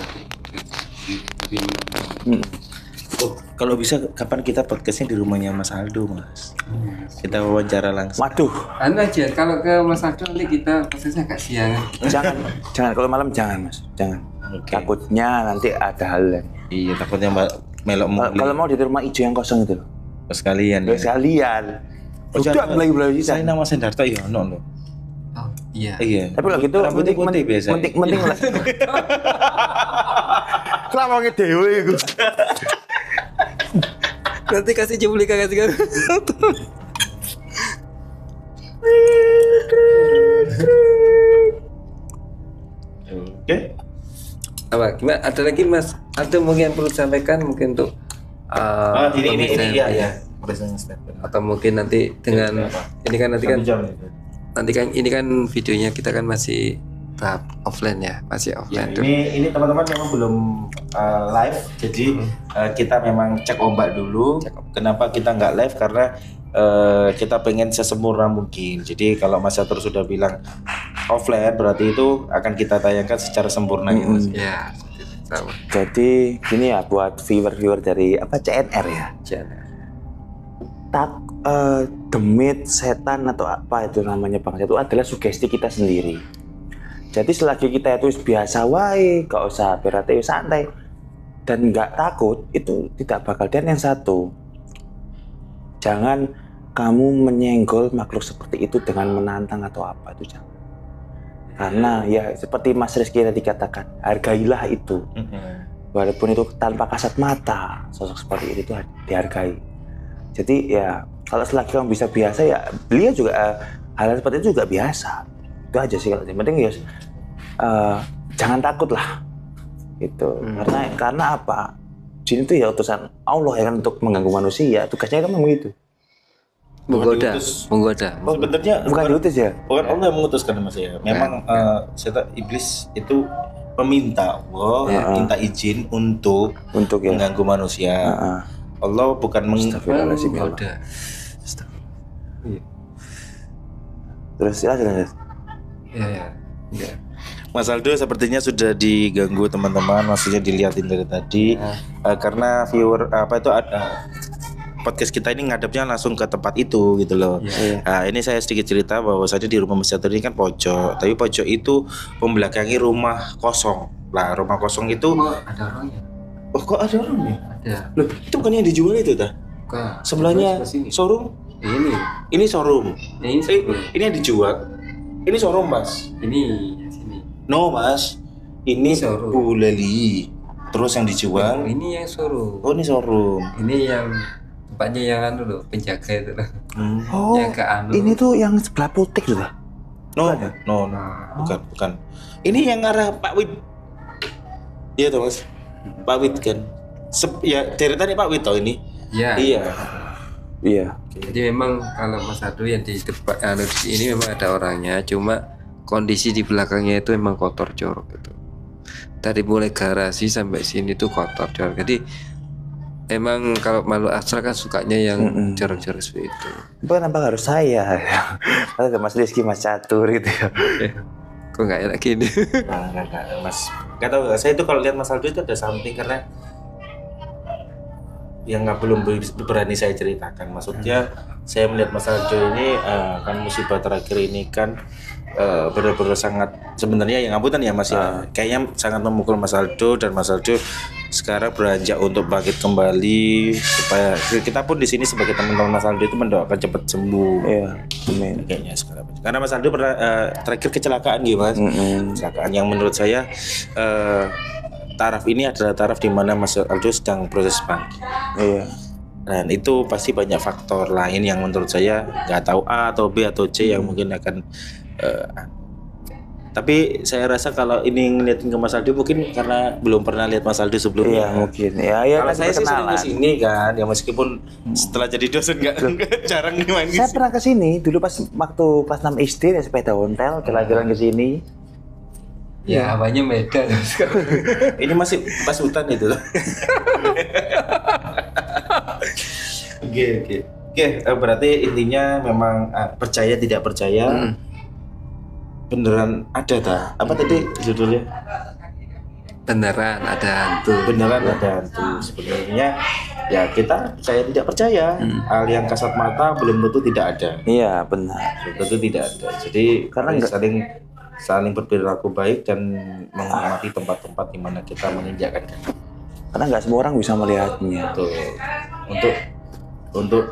Oh, kalau bisa kapan kita podcastnya di rumahnya Mas Aldo Mas? Kita wawancara langsung. Waduh, Anu aja, kalau ke Mas Aldo nanti kita prosesnya agak siang. jangan kalau malam jangan Mas, jangan. Oke. Takutnya nanti ada hal lain. Iya, takutnya Mbak Melok mau Kalau mau di rumah hijau yang kosong itu loh. sekalian Ya ya. sekalian. Udah jangan. beli Saya nama Sendarto ya ono loh. Oh iya. Iya. Tapi kalau gitu rambutnya putih biasa. Mending lah. Kenapa ngedewe iku? Nanti kasih cuplikan kasih kan. Oke. Apa? Gimana? Ada lagi Mas? Ada mungkin perlu sampaikan mungkin untuk ini pemirsa ya yang- ya. Present statement. atau mungkin nanti dengan ini kan nanti kan ini kan videonya kita kan masih tahap offline ya, masih Ya, offline tuh. ini teman-teman memang belum live, jadi kita memang cek ombak dulu. Kenapa kita nggak live? Karena kita pengen sesempurna mungkin. Jadi kalau Mas Catur sudah bilang offline, berarti itu akan kita tayangkan secara sempurna gitu. Mas. Ya, sama. Jadi gini ya buat viewer dari CNR ya. Jangan. Demit, setan atau apa itu namanya Bang, itu adalah sugesti kita sendiri. Jadi selagi kita itu biasa wae, gak usah berarti santai dan nggak takut, itu tidak bakal. Dan yang satu, jangan kamu menyenggol makhluk seperti itu dengan menantang atau apa, itu jangan. Karena ya seperti Mas Rizky tadi katakan, hargailah itu. Walaupun itu tanpa kasat mata, sosok seperti itu dihargai. Jadi ya kalau selagi kamu bisa biasa ya beliau juga hal seperti itu juga biasa. Itu aja sih kalau yang penting ya jangan takut lah gitu. Karena apa? Jin itu ya utusan Allah ya kan untuk mengganggu manusia. Tugasnya kan memang itu. Menggoda. Oh, sebenarnya Bukan diutus ya? bukan Allah yang mengutuskan Mas ya. Memang setan iblis itu meminta Allah, minta izin untuk ya. mengganggu manusia. Allah bukan Astagfirullahaladzim, ya Allah. Menggoda. Terus jelas. Ya. Mas Aldo sepertinya sudah diganggu teman-teman, maksudnya dilihatin dari tadi karena viewer podcast kita ini ngadepnya langsung ke tempat itu gitu loh. Nah, ini saya sedikit cerita bahwasanya di rumah Mas Catur ini kan pojok, tapi pojok itu membelakangi rumah kosong. Lah rumah kosong itu Ada orangnya. oh kok ada orangnya? Ada. Loh, itu bukan yang dijual itu dah? Bukan. Sebelahnya Terus ke sini. showroom? Ini. Ini showroom. Ini Ini yang dijual. Ini showroom, Mas. Ini sini. No, Mas. Ini Showroom. Bu Leli. Terus yang dijual. Ini yang suruh. Oh, ini showroom. Ini yang tempatnya yang anu loh, penjaga itu loh. Oh, Yang ke anu. ini tuh yang sebelah putih sudah. No, no, bukan. Ini yang arah Pak Wid. Iya toh, Mas. Pak Wid kan. Ya, deretannya Pak Wid toh ini. Ya. Iya. Iya. Jadi memang kalau Mas Adu yang di depan anu di ini memang ada orangnya, cuma kondisi di belakangnya itu memang kotor jorok gitu. Dari mulai garasi sampai sini tuh kotor jorok. Jadi emang kalau makhluk astral kan sukanya yang jorok-jorok seperti itu. Kenapa harus saya? Ada Mas Rizky, Mas Catur gitu ya. Kok nggak enak gini? Enggak, Mas. Enggak tahu, saya itu kalau lihat Mas Aldo itu ada something karena yang belum berani saya ceritakan. Maksudnya saya melihat Mas Aldo ini kan musibah terakhir ini kan benar-benar sangat sebenarnya yang ngapunten ya Mas ya. Kayaknya sangat memukul Mas Aldo dan Mas Aldo sekarang beranjak untuk bangkit kembali supaya kita pun di sini sebagai teman-teman Mas Aldo itu mendoakan cepat sembuh. Iya, amin. Kayaknya sekarang. Karena Mas Aldo pernah terakhir kecelakaan gitu Mas. Kecelakaan yang menurut saya taraf ini adalah taraf di mana Mas Aldo sedang proses bangkit. Iya. Dan itu pasti banyak faktor lain yang menurut saya nggak tahu A atau B atau C yang mungkin akan tapi saya rasa kalau ini ngeliatin ke Mas Aldo mungkin karena belum pernah lihat Mas Aldo sebelumnya. Iya, mungkin. Ya, Kalau kan saya sih sering perkenalan. kesini kan, ya meskipun setelah jadi dosen nggak jarang nih main Saya kesini. pernah ke sini dulu pas waktu kelas 6 SD naik sepeda ontel jalan-jalan ke sini. Ya hawanya beda. Ini masih pas hutan itu. Oke, berarti intinya memang percaya tidak percaya beneran ada ta? Apa tadi judulnya? Beneran ada hantu. Beneran ada hantu. Sebenarnya ya kita percaya tidak percaya. Hal yang kasat mata belum tentu tidak ada. Iya, benar. Belum tentu tidak ada. Jadi Karena mari enggak- saling berperilaku baik dan menghormati tempat-tempat di mana kita menginjakkan kaki. Karena nggak semua orang bisa melihatnya. Betul. Untuk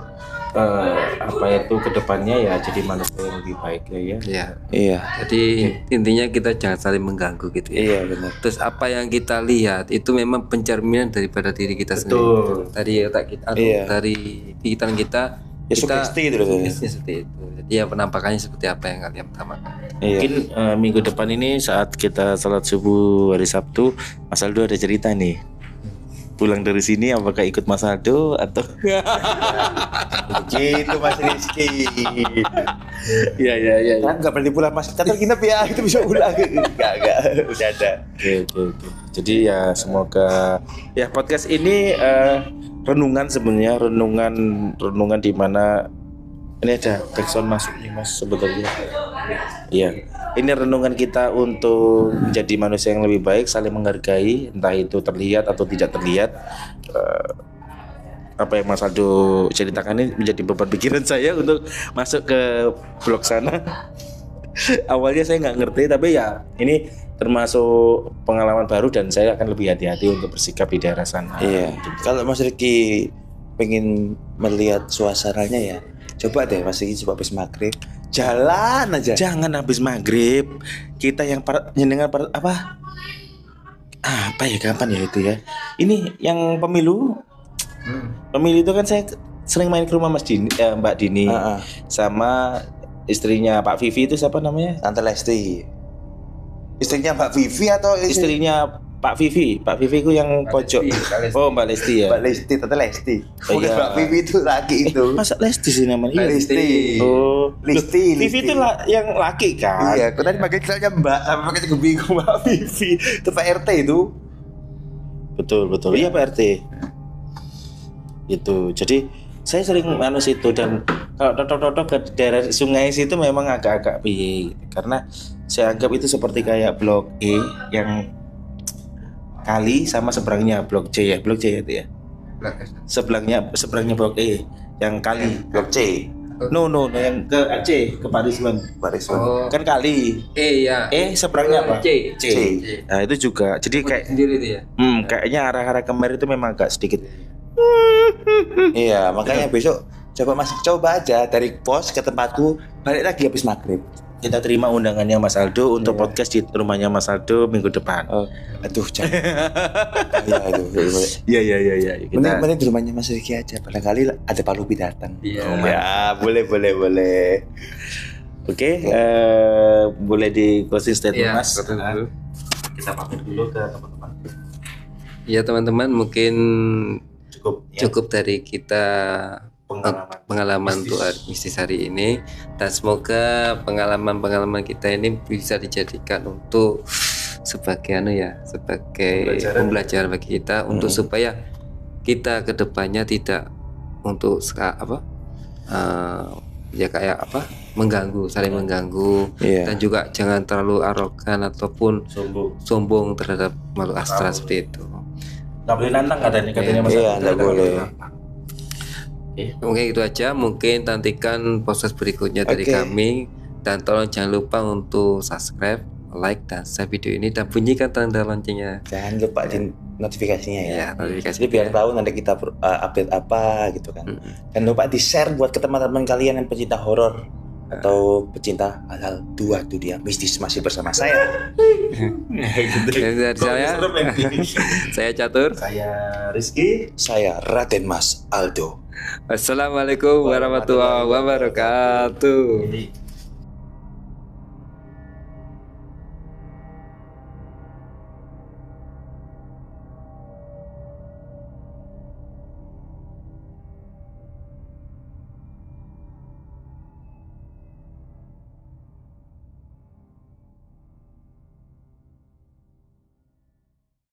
apa itu kedepannya ya jadi manusia yang lebih baik ya. Ya. Iya. Jadi intinya kita jangan saling mengganggu gitu ya. Iya, benar. Terus apa yang kita lihat itu memang pencerminan daripada diri kita Betul. sendiri. Dari otak kita, atau Iya. dari pikiran kita. Ya, sugesti itu loh. Sugesti seperti itu. Jadi ya penampakannya seperti apa yang kalian pertamakan. Iya. Mungkin minggu depan ini saat kita salat subuh hari Sabtu, Mas Aldo ada cerita nih. Pulang dari sini apakah ikut Mas Aldo atau Gitu Mas Rizky. ya. Kan nggak berarti pulang Mas. Kantor nginep ya, itu bisa pulang. Enggak. Udah ada. Oke. Jadi ya semoga ya podcast ini renungan sebenarnya renungan di mana ini ada backsound masuk nih Mas sebetulnya. Iya. Ini renungan kita untuk menjadi manusia yang lebih baik, saling menghargai, entah itu terlihat atau tidak terlihat. Apa yang Mas Aldo ceritakan ini menjadi beban pikiran saya untuk masuk ke blog sana. Awalnya saya nggak ngerti, tapi ya ini termasuk pengalaman baru dan saya akan lebih hati-hati untuk bersikap di daerah sana. Iya. Kalau Mas Rizky pengen melihat suasananya ya, coba deh Mas Rizky coba habis maghrib jalan aja. Jangan habis maghrib kita yang nyenengan apa ya kapan ya itu ya. Ini yang pemilu itu kan saya sering main ke rumah Mbak Dini sama istrinya Pak Vivi itu siapa namanya? Tante Lesti. Istrinya Mbak Vivi atau Istrinya Pak Vivi ku yang pojok. Oh Mbak Lesti ya. Mbak Lesti, Tante Lesti. Oh, Bukan iya. Mbak Vivi itu laki itu. Masa Lesti sih namanya? Mbak Lesti. Oh, Listi, Vivi itu yang laki kan? Iya, aku tadi pakai misalnya Mbak, pakai juga bingung Mbak Vivi. Itu Pak RT itu. Betul. Iya Pak RT. Itu. Jadi saya sering situ dan kalau totok-totok ke daerah sungai situ memang agak-agak piye gitu. Karena saya anggap itu seperti kayak blok E yang kali sama seberangnya blok C ya, blok C itu ya. Seberangnya blok E yang kali. Blok C. No, yang ke Aceh, ke Parisman. Oh. Kan kali. Ya. Seberangnya apa? C. Nah, itu juga. Jadi kayak Sendiri itu ya. kayaknya arah-arah kemari itu memang agak sedikit. Iya, makanya besok coba aja dari pos ke tempatku balik lagi habis maghrib. Kita terima undangannya Mas Aldo untuk podcast di rumahnya Mas Aldo minggu depan. Oh, aduh jangan. Iya itu. Iya. Mending di rumahnya Mas Riki aja. Barangkali ada Pak Lupi datang. Iya. Ya, boleh. Oke, boleh di closing statement Iya, Mas. betul. Kita pamit dulu ke teman-teman. Ya teman-teman mungkin Cukup. Ya, cukup dari kita pengalaman untuk mistis hari ini, dan semoga pengalaman kita ini bisa dijadikan untuk sebagai pembelajaran bagi kita untuk supaya kita kedepannya tidak untuk saling mengganggu. Iya. Dan juga jangan terlalu arogan ataupun sombong terhadap makhluk astral seperti itu. Nggak boleh nantang katanya Mas Iya, Aldo. nggak boleh. Mungkin itu aja, mungkin nantikan proses berikutnya dari Oke. kami, dan tolong jangan lupa untuk subscribe, like dan share video ini dan bunyikan tanda loncengnya. Jangan lupa di notifikasinya ya. Ya, notifikasi. Jadi biar tahu nanti kita update apa gitu kan. Dan lupa di share buat ke teman-teman kalian yang pecinta horor atau pecinta hal-hal dua dunia mistis masih bersama saya. Dari saya Catur. Saya Rizky. Saya Raden Mas Aldo. Wassalamualaikum warahmatullahi wabarakatuh.